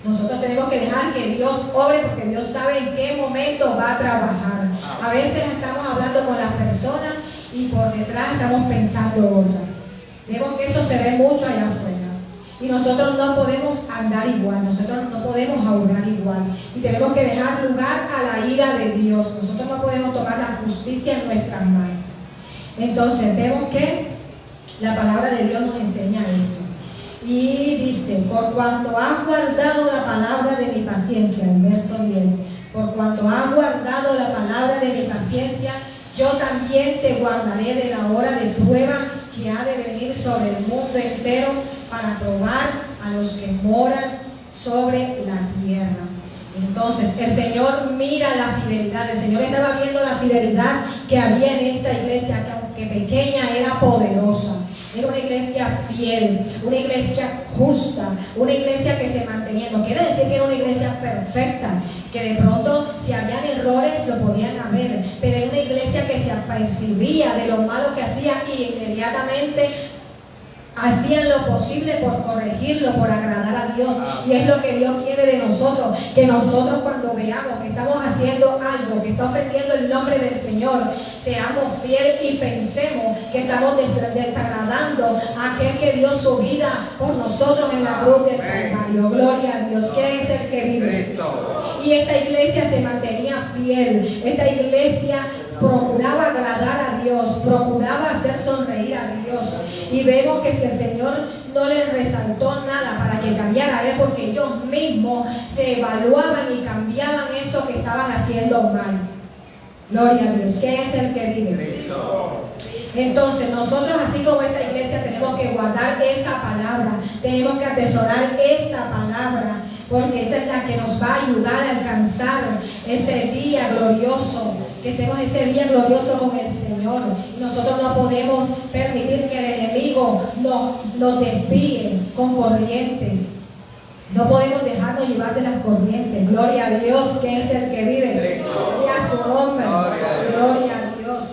[SPEAKER 1] Nosotros tenemos que dejar que Dios obre, porque Dios sabe en qué momento va a trabajar. A veces estamos hablando con las personas y por detrás estamos pensando otra. Vemos que esto se ve mucho allá afuera. Y nosotros no podemos andar igual, nosotros no podemos orar igual. Y tenemos que dejar lugar a la ira de Dios. Nosotros no podemos tomar la justicia en nuestras manos. Entonces vemos que la palabra de Dios nos enseña eso. Y dice, por cuanto has guardado la palabra de mi paciencia, el verso 10, por cuanto has guardado la palabra de mi paciencia, yo también te guardaré de la hora de prueba que ha de venir sobre el mundo entero para probar a los que moran sobre la tierra. Entonces, el Señor mira la fidelidad. El Señor estaba viendo la fidelidad que había en esta iglesia, que aunque pequeña era poderosa. Era una iglesia fiel, una iglesia justa, una iglesia que se mantenía. No quiere decir que era una iglesia perfecta, que de pronto si habían errores lo podían haber, pero era una iglesia que se apercibía de lo malo que hacía y inmediatamente hacían lo posible por corregirlo, por agradar a Dios. Y es lo que Dios quiere de nosotros, que nosotros cuando veamos que estamos haciendo algo que está ofendiendo el nombre del Señor, seamos fieles y pensemos que estamos desagradando a aquel que dio su vida por nosotros en la cruz del Calvario. Gloria a Dios, que es el que vive. Y esta iglesia se mantenía fiel, esta iglesia procuraba agradar a Dios, procuraba hacer sonreír a Dios. Y vemos que si el Señor no les resaltó nada para que cambiara, es porque ellos mismos se evaluaban y cambiaban eso que estaban haciendo mal. Gloria a Dios, que es el que vive. Entonces nosotros, así como esta iglesia, tenemos que guardar esa palabra, tenemos que atesorar esta palabra, porque esa es la que nos va a ayudar a alcanzar ese día glorioso, que estemos ese día glorioso con el Señor. Y nosotros no podemos permitir que el enemigo nos desvíe con corrientes. No podemos dejarnos llevar de las corrientes. Gloria a Dios, que es el que vive. Y a su nombre. Gloria a Dios.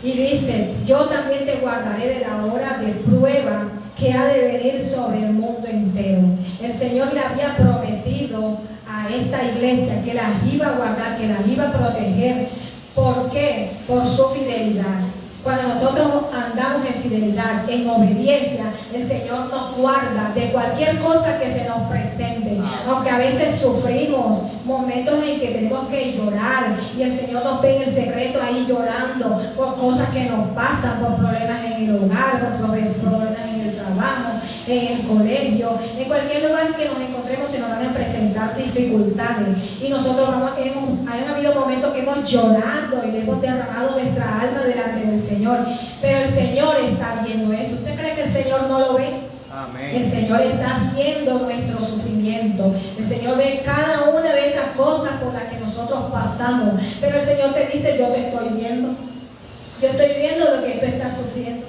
[SPEAKER 1] Y dice, yo también te guardaré de la hora de prueba que ha de venir sobre el mundo entero. El Señor le había prometido a esta iglesia que las iba a guardar, que las iba a proteger. ¿Por qué? Por su fidelidad. Cuando nosotros andamos en fidelidad, en obediencia, el Señor nos guarda de cualquier cosa que se nos presente. Aunque a veces sufrimos momentos en que tenemos que llorar y el Señor nos ve en el secreto ahí llorando por cosas que nos pasan, por problemas en el hogar, por problemas en el trabajo, en el colegio, en cualquier lugar que nos encontremos se nos van a presentar dificultades. Y nosotros han habido momentos que hemos llorado y le hemos derramado nuestra alma delante del Señor, pero el Señor está viendo eso. ¿Usted cree que el Señor no lo ve? Amén. El Señor está viendo nuestro sufrimiento. El Señor ve cada una de esas cosas por las que nosotros pasamos, pero el Señor te dice, yo te estoy viendo. Yo estoy viendo lo que tú estás sufriendo,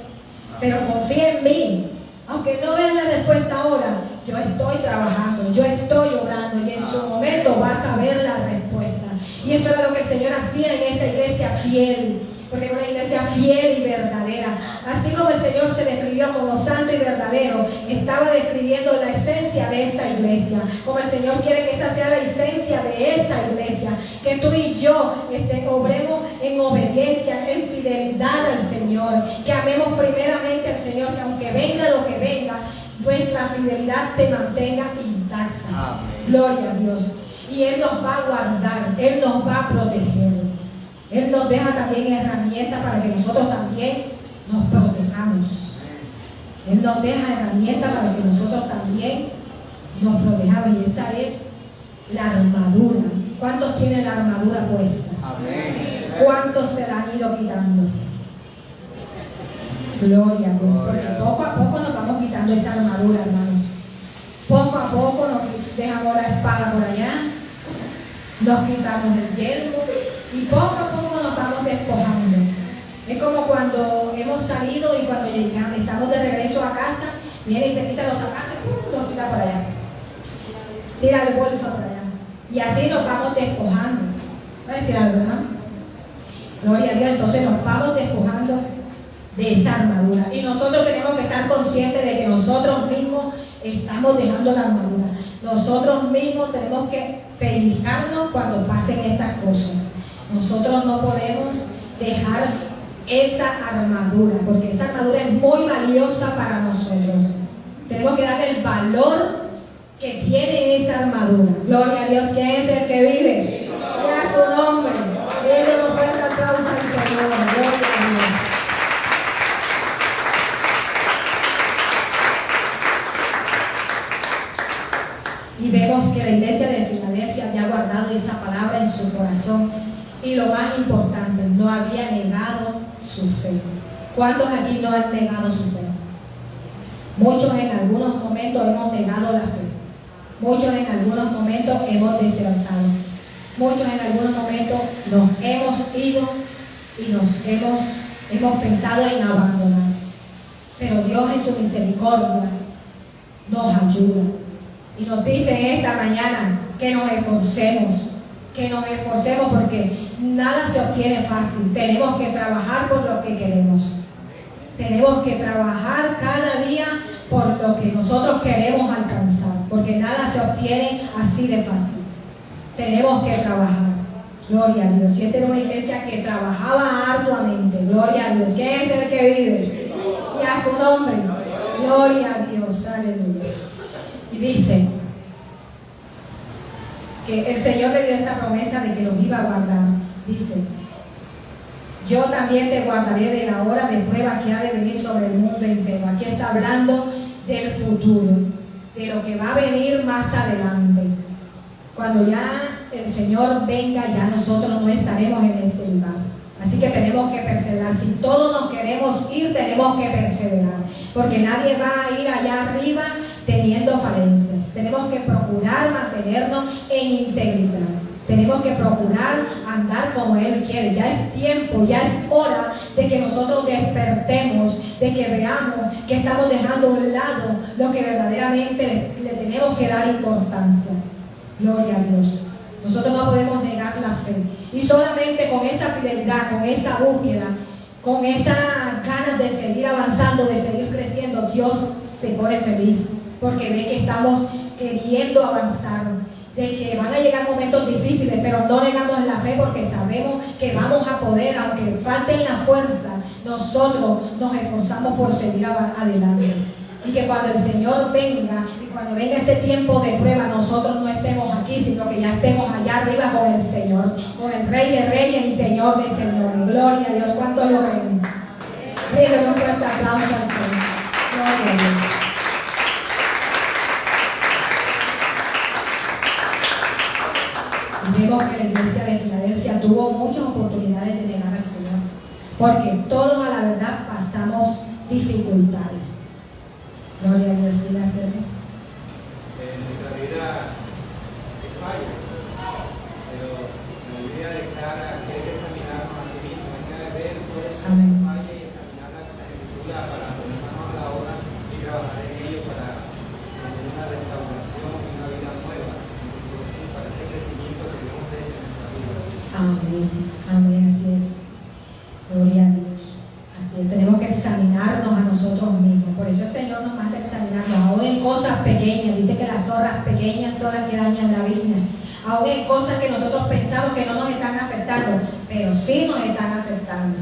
[SPEAKER 1] pero confía en mí. Aunque no veas la respuesta ahora, yo estoy trabajando, yo estoy orando y en su momento vas a ver la respuesta. Y esto era lo que el Señor hacía en esta iglesia fiel, porque era una iglesia fiel y verdadera. Así como el Señor se describió como santo y verdadero, estaba describiendo la esencia de esta iglesia. Como el Señor quiere que esa sea la esencia de esta iglesia, que tú y yo obremos en obediencia, en fidelidad al Señor, que amemos primeramente al Señor, que aunque venga lo que venga, nuestra fidelidad se mantenga intacta. Amén. Gloria a Dios. Y Él nos va a guardar, Él nos va a proteger. Él nos deja también herramientas para que nosotros también nos protejamos. Él nos deja herramientas para que nosotros también nos protejamos. Y esa es la armadura. ¿Cuántos tienen la armadura puesta? Amén. ¿Cuántos se la han ido quitando? Gloria a Dios. Porque poco a poco nos vamos quitando esa armadura, hermanos. Poco a poco nos dejamos la espada por allá, nos quitamos el yelmo y poco a poco nos vamos despojando. Es como cuando hemos salido y cuando llegamos, estamos de regreso a casa, viene y se quita los zapatos, los tira por allá, tira el bolso por allá, y así nos vamos despojando. ¿Va a decir algo, no? Gloria a Dios. Entonces nos vamos despojando de esa armadura. Y nosotros tenemos que estar conscientes de que nosotros mismos estamos dejando la armadura. Nosotros mismos tenemos que pellizcarnos cuando pasen estas cosas. Nosotros no podemos dejar esa armadura, porque esa armadura es muy valiosa para nosotros. Tenemos que darle el valor que tiene esa armadura. Gloria a Dios. ¿Quién es el que vive? Y a su nombre. Denle un fuerte aplauso al Señor. Gloria a Dios. Y vemos que la iglesia de Filadelfia había guardado esa palabra en su corazón. Y lo más importante, no había negado su fe. ¿Cuántos aquí no han negado su fe? Muchos en algunos momentos hemos negado la fe. Muchos en algunos momentos hemos desertado. Muchos en algunos momentos nos hemos ido y hemos pensado en abandonar. Pero Dios en su misericordia nos ayuda. Y nos dice en esta mañana que nos esforcemos porque nada se obtiene fácil. Tenemos que trabajar por lo que queremos. Tenemos que trabajar cada día por lo que nosotros queremos alcanzar, porque nada se obtiene así de fácil. Tenemos que trabajar. Gloria a Dios. Y esta era una iglesia que trabajaba arduamente. Gloria a Dios. ¿Quién es el que vive? Y a su nombre. Gloria a Dios. Aleluya. Y dice que el Señor le dio esta promesa de que los iba a guardar. Dice: yo también te guardaré de la hora de prueba que ha de venir sobre el mundo entero. Aquí está hablando del futuro, de lo que va a venir más adelante. Cuando ya el Señor venga, ya nosotros no estaremos en este lugar. Así que tenemos que perseverar. Si todos nos queremos ir, tenemos que perseverar, porque nadie va a ir allá arriba teniendo falencias. Tenemos que procurar mantenernos en integridad. Tenemos que procurar andar como Él quiere. Ya es tiempo, ya es hora de que nosotros despertemos, de que veamos que estamos dejando a un lado lo que verdaderamente le tenemos que dar importancia. Gloria a Dios. Nosotros no podemos negar la fe. Y solamente con esa fidelidad, con esa búsqueda, con esas ganas de seguir avanzando, de seguir creciendo, Dios se pone feliz, porque ve que estamos queriendo avanzar, de que van a llegar momentos difíciles, pero no negamos la fe, porque sabemos que vamos a poder, aunque falten la fuerza, nosotros nos esforzamos por seguir adelante. Y que cuando el Señor venga, y cuando venga este tiempo de prueba, nosotros no estemos aquí, sino que ya estemos allá arriba con el Señor, con el Rey de Reyes y Señor de Señores. Gloria a Dios. ¿Cuántos lo ven? Denle un fuerte aplauso al Señor. Gloria a Dios. Vemos que la iglesia de Filadelfia tuvo muchas oportunidades de negar al Señor, porque todos a la verdad pasamos dificultades. Gloria a Dios. ¿Quiere hacerlo?
[SPEAKER 2] En nuestra vida hay fallas, pero la Biblia declara que hay que examinarnos a sí mismos, hay que ver cuáles son esas fallas y examinarlas con la Escritura para ponernos a la obra y trabajar en ello para tener una restauración y una vida nueva, para ese crecimiento que Dios ofrece en nuestra vida.
[SPEAKER 1] Amén. Amén. Así es. Gloria a Dios. Así es. Tenemos que examinarnos a nosotros mismos. Por eso el Señor nos manda a examinarnos, aún en cosas pequeñas. Dice que las zorras pequeñas son las que dañan la viña. Aún en cosas que nosotros pensamos que no nos están afectando, pero sí nos están afectando.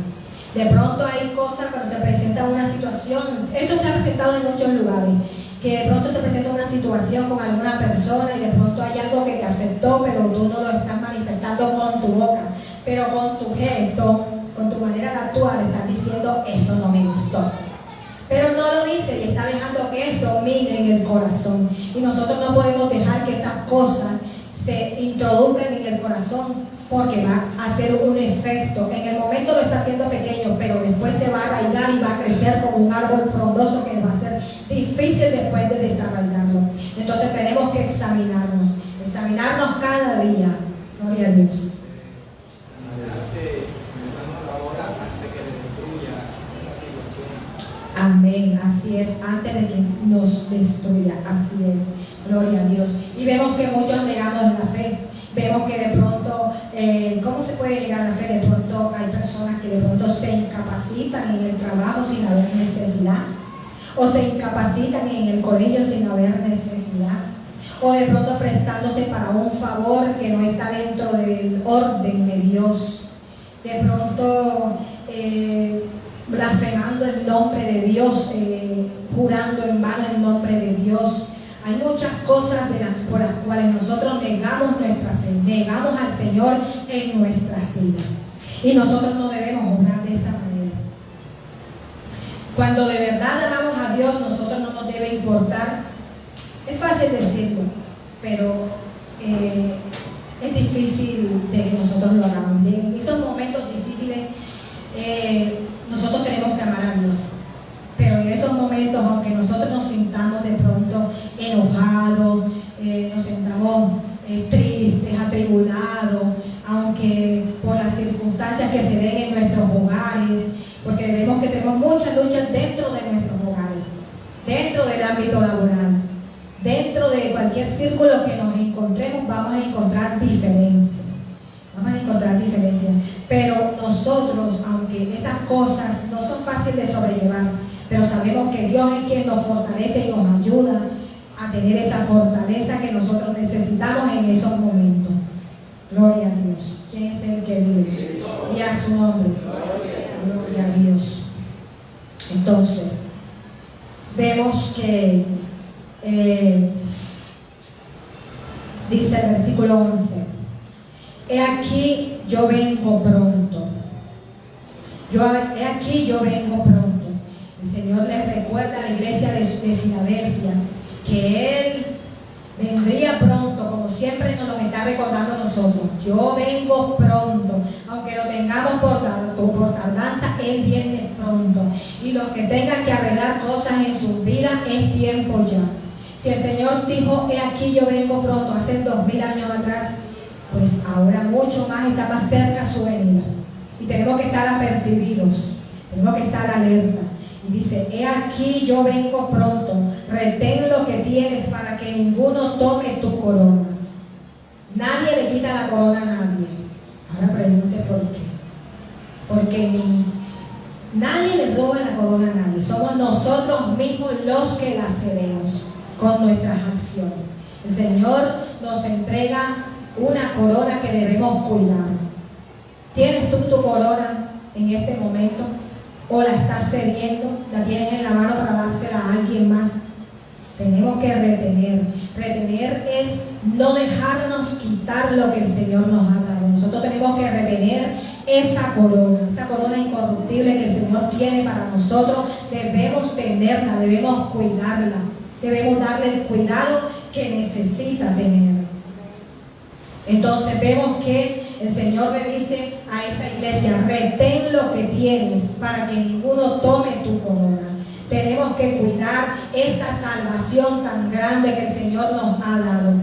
[SPEAKER 1] De pronto hay cosas cuando se presenta una situación, esto se ha presentado en muchos lugares, que de pronto se presenta una situación con alguna persona y de pronto hay algo que te afectó, pero tú no lo estás manifestando con tu boca, pero con tu gesto, con tu manera de actuar, estás diciendo: eso no me gustó. Pero no lo dice y está dejando que eso mire en el corazón. Y nosotros no podemos dejar que esas cosas se introduzcan en el corazón, porque va a hacer un efecto. En el momento lo está haciendo pequeño, pero después se va a arraigar y va a crecer como un árbol frondoso que va a ser difícil después de desarrollarlo. Entonces tenemos que examinarnos cada día. Gloria a Dios. Amén, así es, antes de que nos destruya, así es, gloria a Dios. Y vemos que muchos negamos la fe, vemos que de pronto ¿cómo se puede llegar a la fe? De pronto hay personas que de pronto se incapacitan en el trabajo sin haber necesidad, o se incapacitan en el colegio sin haber necesidad, o de pronto prestándose para un favor que no está dentro del orden de Dios, de pronto blasfemando el nombre de Dios, jurando en vano el nombre de Dios. Hay muchas cosas por las cuales nosotros negamos nuestra fe, negamos al Señor en nuestras vidas. Y nosotros no debemos obrar de esa manera. Cuando de verdad amamos a Dios, nosotros no nos debe importar. Es fácil decirlo, pero es difícil de que nosotros lo hagamos. En esos momentos difíciles, nosotros tenemos que amar a Dios. Pero en esos momentos, aunque nosotros nos sintamos de pronto enojados, nos sintamos tristes, atribulados, aunque por las circunstancias que se den en nuestros hogares, porque tenemos muchas luchas dentro de nuestros hogares, dentro del ámbito laboral, dentro de cualquier círculo que nos encontremos, vamos a encontrar diferencias. Pero nosotros, aunque esas cosas no son fáciles de sobrellevar, pero sabemos que Dios es quien nos fortalece y nos ayuda a tener esa fortaleza que nosotros necesitamos en esos momentos. Gloria a Dios. ¿Quién es el que vive? Y a su nombre. Gloria a Dios. Entonces, vemos que dice el versículo 11: He aquí yo vengo pronto. He aquí yo vengo pronto. El Señor les recuerda a la iglesia de Filadelfia que Él vendría pronto, como siempre nos lo está recordando a nosotros. Yo vengo pronto, aunque lo tengamos por tardanza, Él viene pronto. Y los que tengan que arreglar cosas en sus vidas, es tiempo ya. Si el Señor dijo, he aquí yo vengo pronto, hace 2000 años atrás, pues ahora mucho más está más cerca su venida. Y tenemos que estar apercibidos, tenemos que estar alerta. Y dice, he aquí yo vengo pronto, retén lo que tienes para que ninguno tome tu corona. Nadie le quita la corona a nadie. Ahora pregunte por qué. Porque nadie le roba la corona a nadie. Somos nosotros mismos los que la cedemos con nuestras acciones. El Señor nos entrega una corona que debemos cuidar. ¿Tienes tú tu corona en este momento? ¿O la estás cediendo? ¿La tienes en la mano para dársela a alguien más? Tenemos que retener. Retener es no dejarnos quitar lo que el Señor nos ha dado. Nosotros tenemos que retener esa corona incorruptible que el Señor tiene para nosotros. Debemos tenerla, debemos cuidarla, debemos darle el cuidado que necesita tener. Entonces vemos que el Señor le dice a esta iglesia, retén lo que tienes para que ninguno tome tu corona. Tenemos que cuidar esta salvación tan grande que el Señor nos ha dado.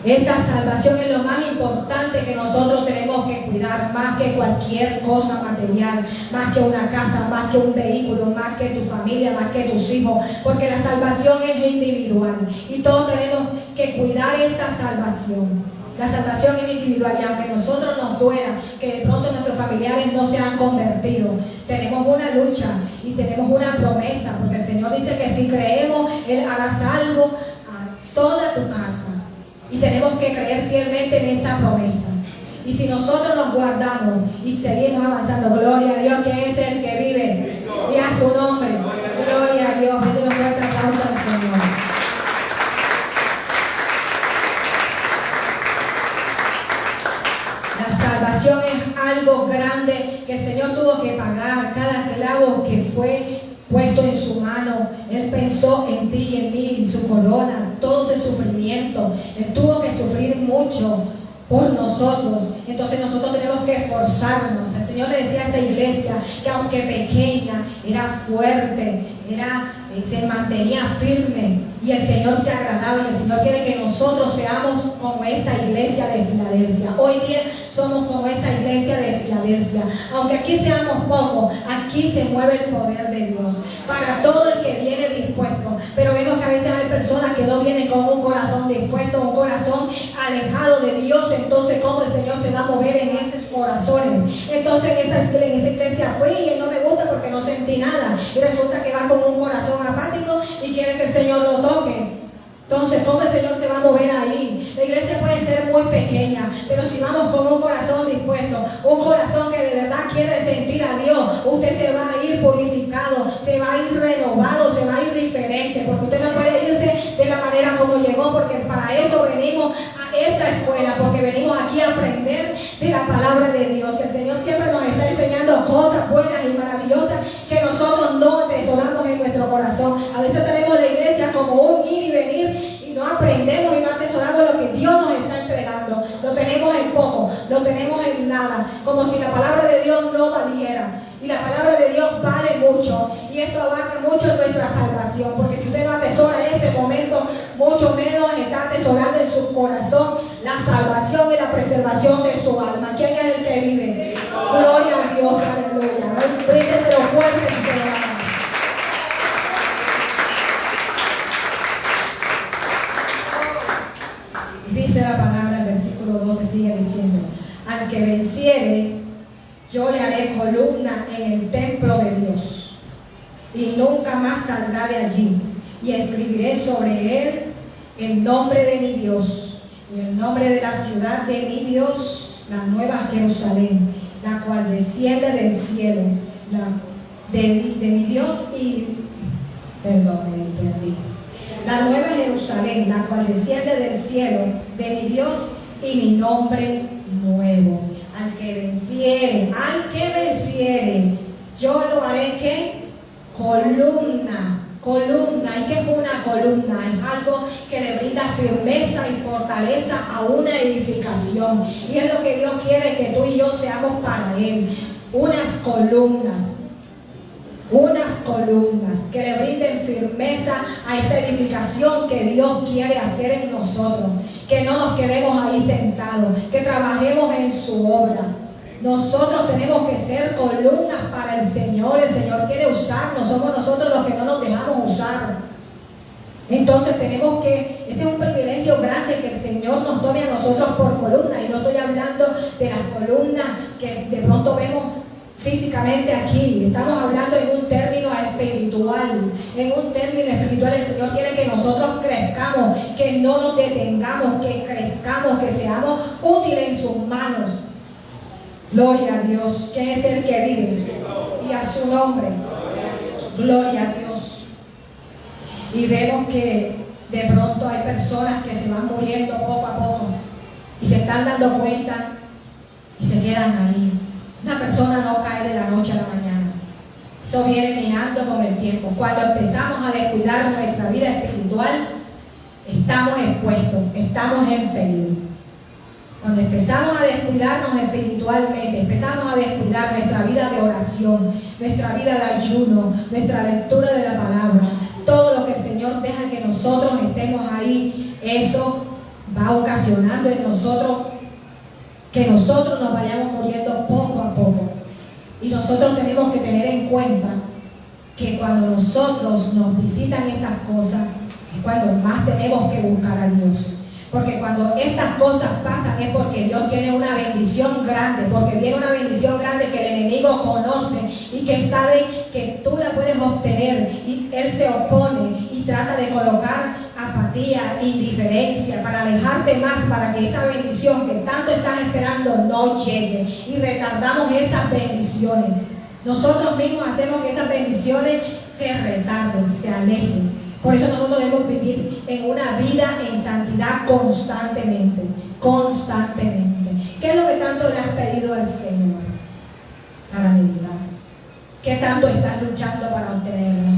[SPEAKER 1] Esta salvación es lo más importante que nosotros tenemos que cuidar, más que cualquier cosa material, más que una casa, más que un vehículo, más que tu familia, más que tus hijos, porque la salvación es individual y todos tenemos que cuidar esta salvación. La salvación es individual y aunque a nosotros nos duela que de pronto nuestros familiares no se han convertido, tenemos una lucha y tenemos una promesa, porque el Señor dice que si creemos, Él hará salvo a toda tu casa. Y tenemos que creer fielmente en esa promesa. Y si nosotros nos guardamos y seguimos avanzando, gloria a Dios que es el que vive. Y a su nombre, gloria a Dios. Denle un fuerte aplauso al Señor. La salvación es algo grande que el Señor tuvo que pagar. Cada clavo que fue puesto en su mano, Él pensó en ti y en mí, en su corona, todo ese sufrimiento. Él tuvo que sufrir mucho por nosotros. Entonces nosotros tenemos que esforzarnos. El Señor le decía a esta iglesia que aunque pequeña, era fuerte, se mantenía firme y el Señor se agradaba, y el Señor quiere que nosotros seamos como esta iglesia de Filadelfia. Hoy día somos como esta iglesia de Filadelfia. Aunque aquí seamos pocos, aquí se mueve el poder de Dios para todo el que viene dispuesto. Pero vemos que a veces hay personas que no vienen con un corazón dispuesto, un corazón alejado de Dios. Entonces, ¿cómo el Señor se va a mover en esos corazones? Entonces en esa iglesia fui y no me gusta porque no sentí nada, y resulta que va con un corazón apático y quiere que el Señor lo toque. Entonces, ¿cómo el Señor se va a mover ahí? La iglesia puede ser muy pequeña, pero si vamos con un corazón dispuesto, un corazón que de verdad quiere sentir a Dios, usted se va a ir purificado, se va a ir renovado, se va a ir diferente, porque usted no puede irse de la manera como llegó, porque para eso venimos a esta escuela, porque venimos aquí a aprender de la palabra de Dios. El Señor siempre nos está enseñando cosas buenas y maravillosas que nosotros no atesoramos en nuestro corazón. A veces tenemos la iglesia como un ir y venir y no aprendemos y no atesoramos lo que Dios nos está entregando. Lo tenemos en poco, lo tenemos en nada, como si la palabra de Dios no valiera. Y la palabra de Dios vale mucho, y esto abarca mucho nuestra salvación, porque si usted no atesora en este momento, mucho menos está atesorando en su corazón la salvación y la preservación de su alma. ¿Quién es el que vive? Gloria a Dios, aleluya. Bríndeselo fuerte y se lo haga. Dice la palabra, el versículo 12 sigue diciendo: al que venciere, yo le haré columna en el templo de Dios, y nunca más saldrá de allí, y escribiré sobre él el nombre de mi Dios, y el nombre de la ciudad de mi Dios, la nueva Jerusalén, la cual desciende del cielo, de mi Dios, la nueva Jerusalén, la cual desciende del cielo, de mi Dios, y mi nombre nuevo. Al que venciere, yo lo haré, ¿qué? Columna. ¿Y qué es una columna? Es algo que le brinda firmeza y fortaleza a una edificación, y es lo que Dios quiere que tú y yo seamos para Él. Unas columnas que le brinden firmeza a esa edificación que Dios quiere hacer en nosotros, que no nos quedemos ahí sentados, que trabajemos en su obra. Nosotros tenemos que ser columnas para el Señor quiere usarnos, somos nosotros los que no nos dejamos usar. Entonces tenemos que, ese es un privilegio grande, que el Señor nos tome a nosotros por columna, y no estoy hablando de las columnas que de pronto vemos físicamente aquí. Estamos hablando en un término espiritual. El Señor quiere que nosotros crezcamos, que no nos detengamos, que crezcamos, que seamos útiles en sus manos. Gloria a Dios, que es el que vive, y a su nombre. Gloria a Dios. Y vemos que de pronto hay personas que se van muriendo poco a poco y se están dando cuenta y se quedan ahí. Una persona no cae de la noche a la mañana. Eso viene minando con el tiempo. Cuando empezamos a descuidar nuestra vida espiritual, estamos expuestos, estamos en peligro. Cuando empezamos a descuidarnos espiritualmente, empezamos a descuidar nuestra vida de oración, nuestra vida de ayuno, nuestra lectura de la palabra, todo lo que el Señor deja que nosotros estemos ahí, eso va ocasionando en nosotros que nosotros nos vayamos muriendo poco a poco. Y nosotros tenemos que tener en cuenta que cuando nosotros nos visitan estas cosas, es cuando más tenemos que buscar a Dios. Porque cuando estas cosas pasan es porque Dios tiene una bendición grande, porque tiene una bendición grande que el enemigo conoce y que sabe que tú la puedes obtener, y él se opone y trata de colocar apatía, indiferencia, para alejarte más, para que esa bendición que tanto estás esperando no llegue, y retardamos esas bendiciones. Nosotros mismos hacemos que esas bendiciones se retarden, se alejen. Por eso nosotros debemos vivir en una vida en santidad constantemente. ¿Qué es lo que tanto le has pedido al Señor para meditar? ¿Qué tanto estás luchando para obtenerla?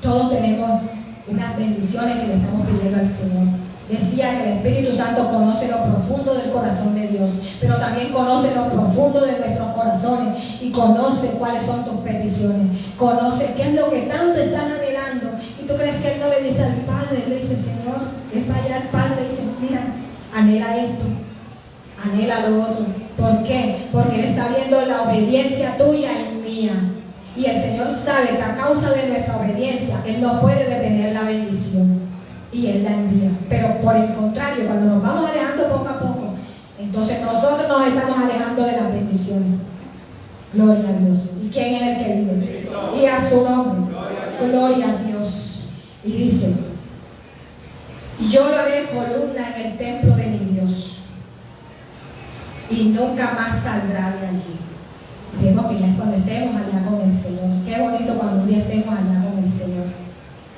[SPEAKER 1] Todos tenemos unas bendiciones que le estamos pidiendo al Señor. Decía que el Espíritu Santo conoce lo profundo del corazón de Dios, pero también conoce lo profundo de nuestros corazones y conoce cuáles son tus peticiones, conoce qué es lo que tanto estás anhelando. Y tú crees que Él no le dice al Padre, le dice: Señor, Él va allá al Padre y dice: mira, anhela esto, anhela lo otro. ¿Por qué? Porque Él está viendo la obediencia tuya y mía. Y el Señor sabe que a causa de nuestra obediencia Él no puede detener la bendición y Él la envía. Pero por el contrario, cuando nos vamos alejando poco a poco, entonces nosotros nos estamos alejando de las bendiciones. Gloria a Dios. ¿Y quién es el que vive? Y a su nombre. Gloria a Dios. Y dice: y yo lo haré columna en el templo de mi Dios, y nunca más saldrá de allí. Vemos que ya es cuando estemos allá con el Señor. Qué bonito cuando un día estemos allá con el Señor,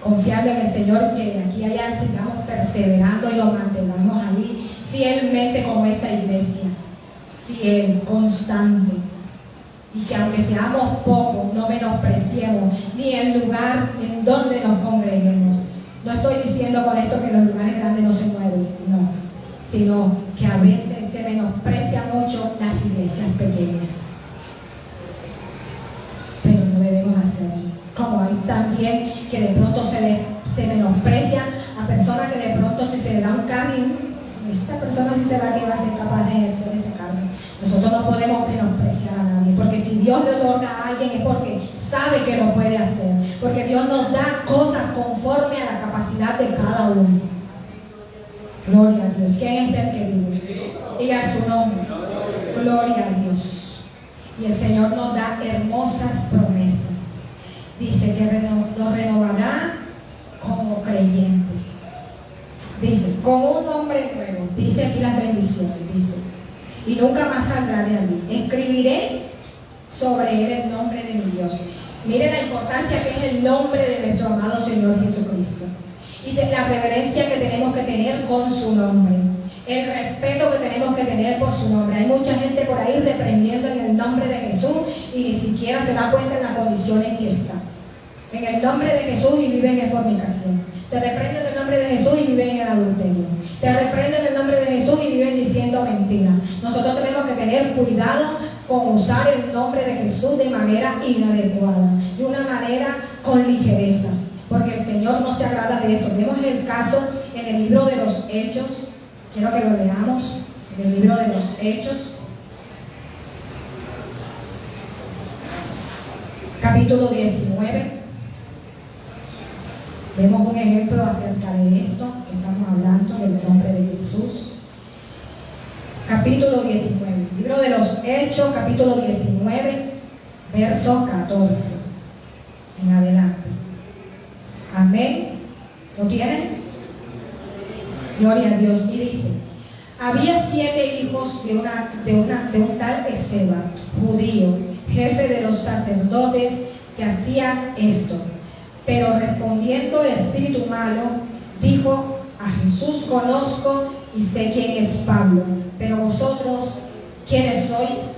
[SPEAKER 1] confiando en el Señor, que de aquí a allá sigamos perseverando y lo mantengamos ahí fielmente como esta iglesia, fiel, constante, y que aunque seamos pocos no menospreciemos ni el lugar en donde nos congreguemos. No estoy diciendo con esto que los lugares grandes no se mueven, no, sino que a veces se menosprecia mucho las iglesias pequeñas, pero no debemos hacerlo. Como hay también que de pronto se menosprecia a personas que de pronto, si se le da un cargo, esta persona sí será que va a ser capaz de ejercer ese cargo. Nosotros no podemos menospreciar a nadie, porque si Dios le otorga a alguien es porque sabe que lo puede hacer, porque Dios nos da cosas conforme a la capacidad de cada uno. Gloria a Dios. ¿Quién es el que vive? Y a su nombre. Gloria a Dios. Y el Señor nos da hermosas promesas. Dice que nos renovará como creyentes. Dice, con un nombre nuevo. Dice aquí las bendiciones. Dice, y nunca más saldrá de allí. Escribiré sobre él el nombre de mi Dios. Miren la importancia que es el nombre de nuestro amado Señor Jesucristo. Y la reverencia que tenemos que tener con su nombre. El respeto que tenemos que tener por su nombre. Hay mucha gente por ahí reprendiendo en el nombre de Jesús y ni siquiera se da cuenta en la condición en que está. En el nombre de Jesús y viven en fornicación. Te reprenden en el nombre de Jesús y viven en adulterio. Te reprenden en el nombre de Jesús y viven diciendo mentiras. Nosotros tenemos que tener cuidado con usar el nombre de Jesús de manera inadecuada, de una manera con ligereza, porque el Señor no se agrada de esto. Vemos el caso en el libro de los Hechos. Quiero que lo leamos, en el libro de los Hechos, capítulo 19. Vemos un ejemplo acerca de esto que estamos hablando, del nombre de Jesús. Capítulo 19, libro de los Hechos, capítulo 19, verso 14 en adelante. Amén. ¿Lo tienen? Gloria a Dios. Y dice: había 7 hijos de un tal Esceva, judío, jefe de los sacerdotes, que hacían esto. Pero respondiendo el espíritu malo, dijo a Jesús: conozco y sé quién es Pablo, pero vosotros, ¿quiénes sois?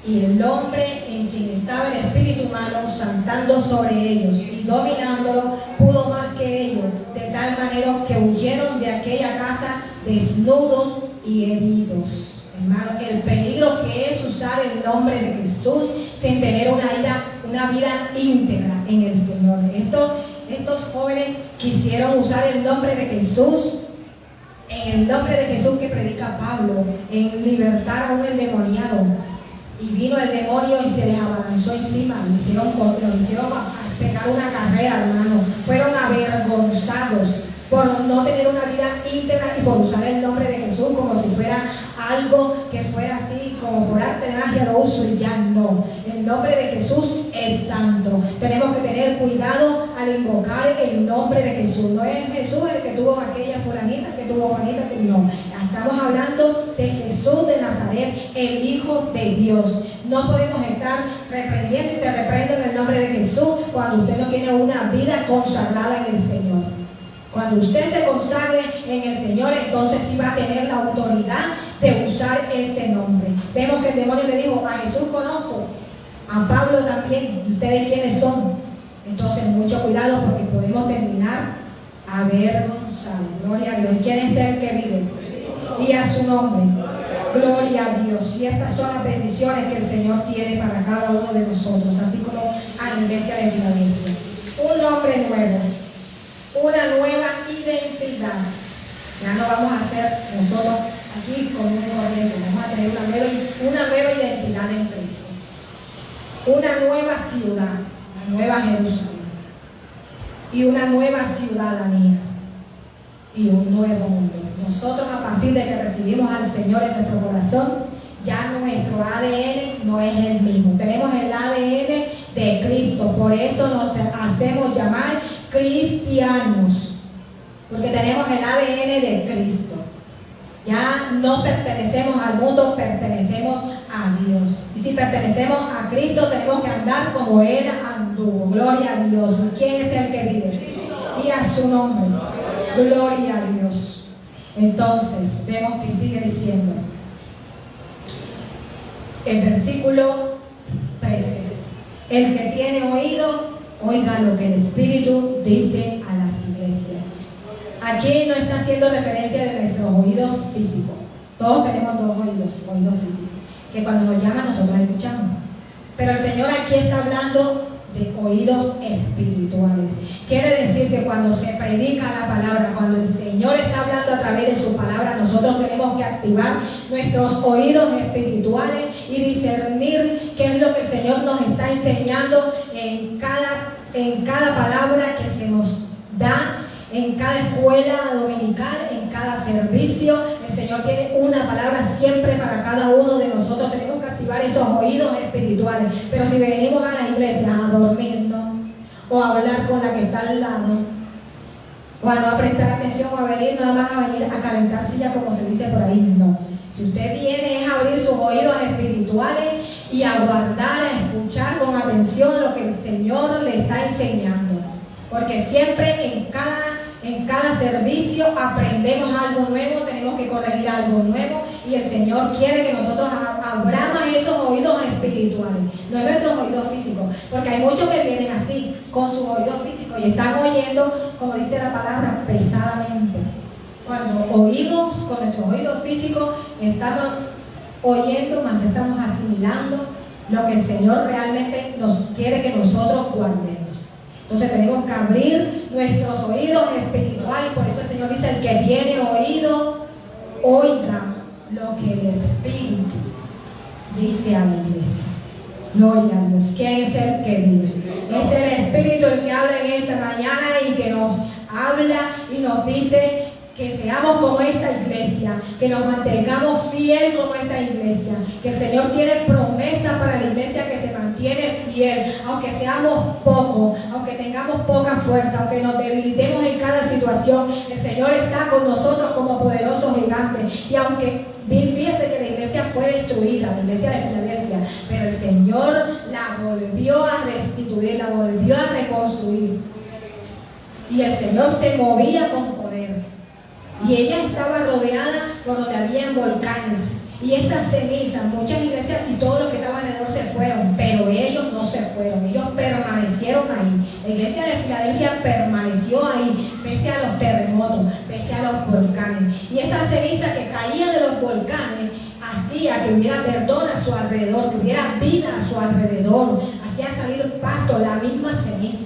[SPEAKER 1] Y el hombre en quien estaba el espíritu malo, saltando sobre ellos y dominándolo, pudo más que ellos, de tal manera que huyeron de aquella casa desnudos y heridos. Hermano, el peligro que es usar el nombre de Jesús sin tener una vida íntegra en el Señor. Estos jóvenes quisieron usar el nombre de Jesús, en el nombre de Jesús que predica Pablo, en libertar a un endemoniado. Y vino el demonio y se les abalanzó encima, lo hicieron pegar una carrera, hermano. Fueron avergonzados por no tener una vida íntegra y por usar el nombre de Jesús como si fuera algo que fuera así, como por arte de magia lo uso y ya no. El nombre de Jesús es santo. Tenemos que tener cuidado al invocar el nombre de Jesús. No es Jesús el que tuvo aquella fulanita, que tuvo Juanita, que no. Estamos hablando de Jesús de Nazaret, el Hijo de Dios. No podemos estar reprendiendo y te reprendo en el nombre de Jesús cuando usted no tiene una vida consagrada en el Señor. Cuando usted se consagre en el Señor, entonces sí va a tener la autoridad de usar ese nombre. Vemos que el demonio le dijo: a Jesús conozco, a Pablo también, ¿ustedes quiénes son? Entonces mucho cuidado, porque podemos terminar avergonzados. sabe. Gloria a Dios. ¿Quién es el que vive? Y a su nombre. Gloria a Dios. Y estas son las bendiciones que el Señor tiene para cada uno de nosotros, así como a la iglesia de Filadelfia. Un nombre nuevo, una nueva identidad. Ya no vamos a ser nosotros aquí con un corriente, vamos a tener una nueva identidad en Cristo. Una nueva ciudad, la nueva Jerusalén. Y una nueva ciudadanía. Y un nuevo mundo. Nosotros, a partir de que recibimos al Señor en nuestro corazón, ya nuestro ADN no es el mismo. Tenemos el ADN de Cristo. Por eso nos hacemos llamar cristianos, porque tenemos el ADN de Cristo. Ya no pertenecemos al mundo, pertenecemos a Dios. Y si pertenecemos a Cristo, tenemos que andar como Él anduvo. Gloria a Dios. ¿Quién es el que vive? Y a su nombre. Gloria a Dios. Entonces, vemos que sigue diciendo el versículo 13: el que tiene oído, oiga lo que el Espíritu dice a las iglesias. Aquí no está haciendo referencia de nuestros oídos físicos. Todos tenemos dos oídos físicos, que cuando nos llaman nosotros escuchamos. Pero el Señor aquí está hablando de oídos espirituales. Quiere decir que cuando se predica la palabra, cuando el Señor está hablando a través de su palabra, nosotros tenemos que activar nuestros oídos espirituales y discernir qué es lo que el Señor nos está enseñando en cada palabra que se nos da, en cada escuela dominical, en cada servicio. El Señor tiene una palabra siempre para cada uno de nosotros. Tenemos que activar esos oídos espirituales. Pero si venimos a la iglesia a dormirnos, o a hablar con la que está al lado, o a no prestar atención, o a venir nada más a venir a calentar silla, como se dice por ahí, no. Si usted viene es a abrir sus oídos espirituales y a guardar, a escuchar con atención lo que el Señor le está enseñando. Porque siempre en cada servicio aprendemos algo nuevo, tenemos que corregir algo nuevo, y el Señor quiere que nosotros abramos esos oídos espirituales, no es nuestros oídos físicos, porque hay muchos que vienen así, con sus oídos físicos, y están oyendo, como dice la palabra, pesadamente. Cuando oímos con nuestros oídos físicos, estamos oyendo, mas no estamos asimilando lo que el Señor realmente nos quiere que nosotros guardemos. Entonces tenemos que abrir nuestros oídos espirituales. Por eso el Señor dice: el que tiene oído, oiga lo que el Espíritu dice a la iglesia. Gloria a Dios. ¿Quién es el que vive? Es el Espíritu el que habla en esta mañana y que nos habla y nos dice que seamos como esta iglesia, que nos mantengamos fiel como esta iglesia, que el Señor tiene promesa para la iglesia que se mantiene fiel, aunque seamos pocos, aunque tengamos poca fuerza, aunque nos debilitemos en cada situación, el Señor está con nosotros como poderoso gigante. Y aunque fíjese que la iglesia fue destruida, la iglesia de Filadelfia, pero el Señor la volvió a restituir, la volvió a reconstruir, y el Señor se movía con poder. Y ella estaba rodeada por donde habían volcanes. Y esas cenizas, muchas iglesias y todos los que estaban alrededor se fueron, pero ellos no se fueron, ellos permanecieron ahí. La iglesia de Filadelfia permaneció ahí, pese a los terremotos, pese a los volcanes. Y esa ceniza que caía de los volcanes hacía que hubiera perdón a su alrededor, que hubiera vida a su alrededor, hacía salir pasto, la misma ceniza.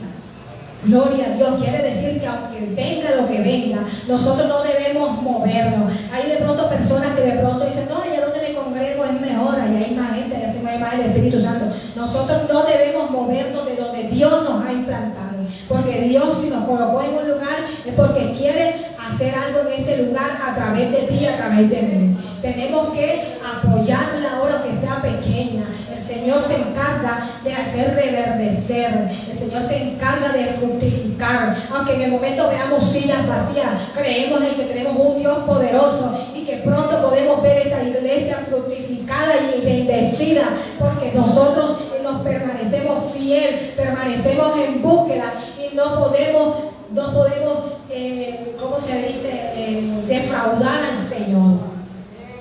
[SPEAKER 1] Gloria a Dios. Quiere decir que aunque venga lo que venga, nosotros no debemos movernos. Hay de pronto personas que de pronto dicen: no, allá donde me congrego es mejor, allá hay más gente, allá se mueve más el Espíritu Santo. Nosotros no debemos movernos de donde Dios nos ha implantado, porque Dios, si nos colocó en un lugar, es porque quiere hacer algo en ese lugar a través de ti, a través de mí. Tenemos que apoyar la obra, que sea pequeña. El Señor se encarga de hacer reverdecer, el Señor se encarga de fructificar. Aunque en el momento veamos sillas vacías, creemos en que tenemos un Dios poderoso y que pronto podemos ver esta iglesia fructificada y bendecida, porque nosotros nos permanecemos fiel, permanecemos en búsqueda, y no podemos ¿cómo se dice? Defraudar al Señor.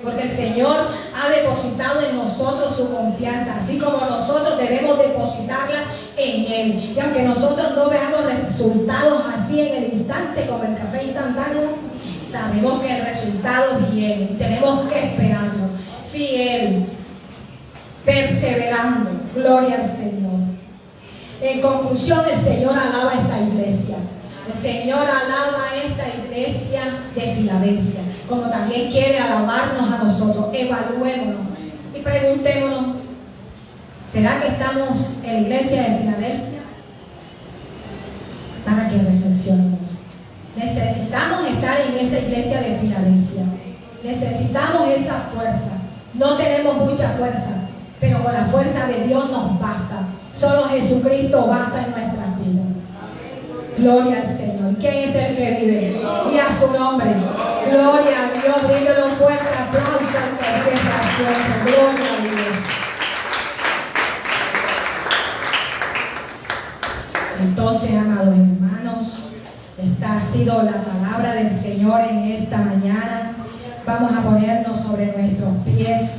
[SPEAKER 1] Porque el Señor ha depositado en nosotros su confianza, así como nosotros debemos depositarla en Él. Y aunque nosotros no veamos resultados así en el instante, instante como el café instantáneo, sabemos que el resultado viene y tenemos que esperarlo. Fiel, perseverando. Gloria al Señor. En conclusión, el Señor alaba a esta iglesia. El Señor alaba a esta iglesia de Filadelfia, como también quiere alabarnos a nosotros. Evaluémonos y preguntémonos, ¿será que estamos en la iglesia de Filadelfia? Para que reflexionemos. Necesitamos estar en esa iglesia de Filadelfia. Necesitamos esa fuerza. No tenemos mucha fuerza, pero con la fuerza de Dios nos basta. Solo Jesucristo basta en nuestras vidas. Gloria al Señor. ¿Quién es el que vive? Y a su nombre. Gloria a Dios. Bríguelo un fuerte aplauso al que empieza a fuerza. Gloria a Dios. Entonces, amados hermanos, esta ha sido la palabra del Señor en esta mañana. Vamos a ponernos sobre nuestros pies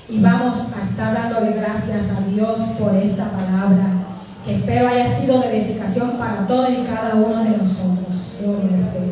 [SPEAKER 1] y vamos a estar dándole gracias a Dios por esta palabra, que espero haya sido de edificación para todos y cada uno de nosotros. Gloria al Señor.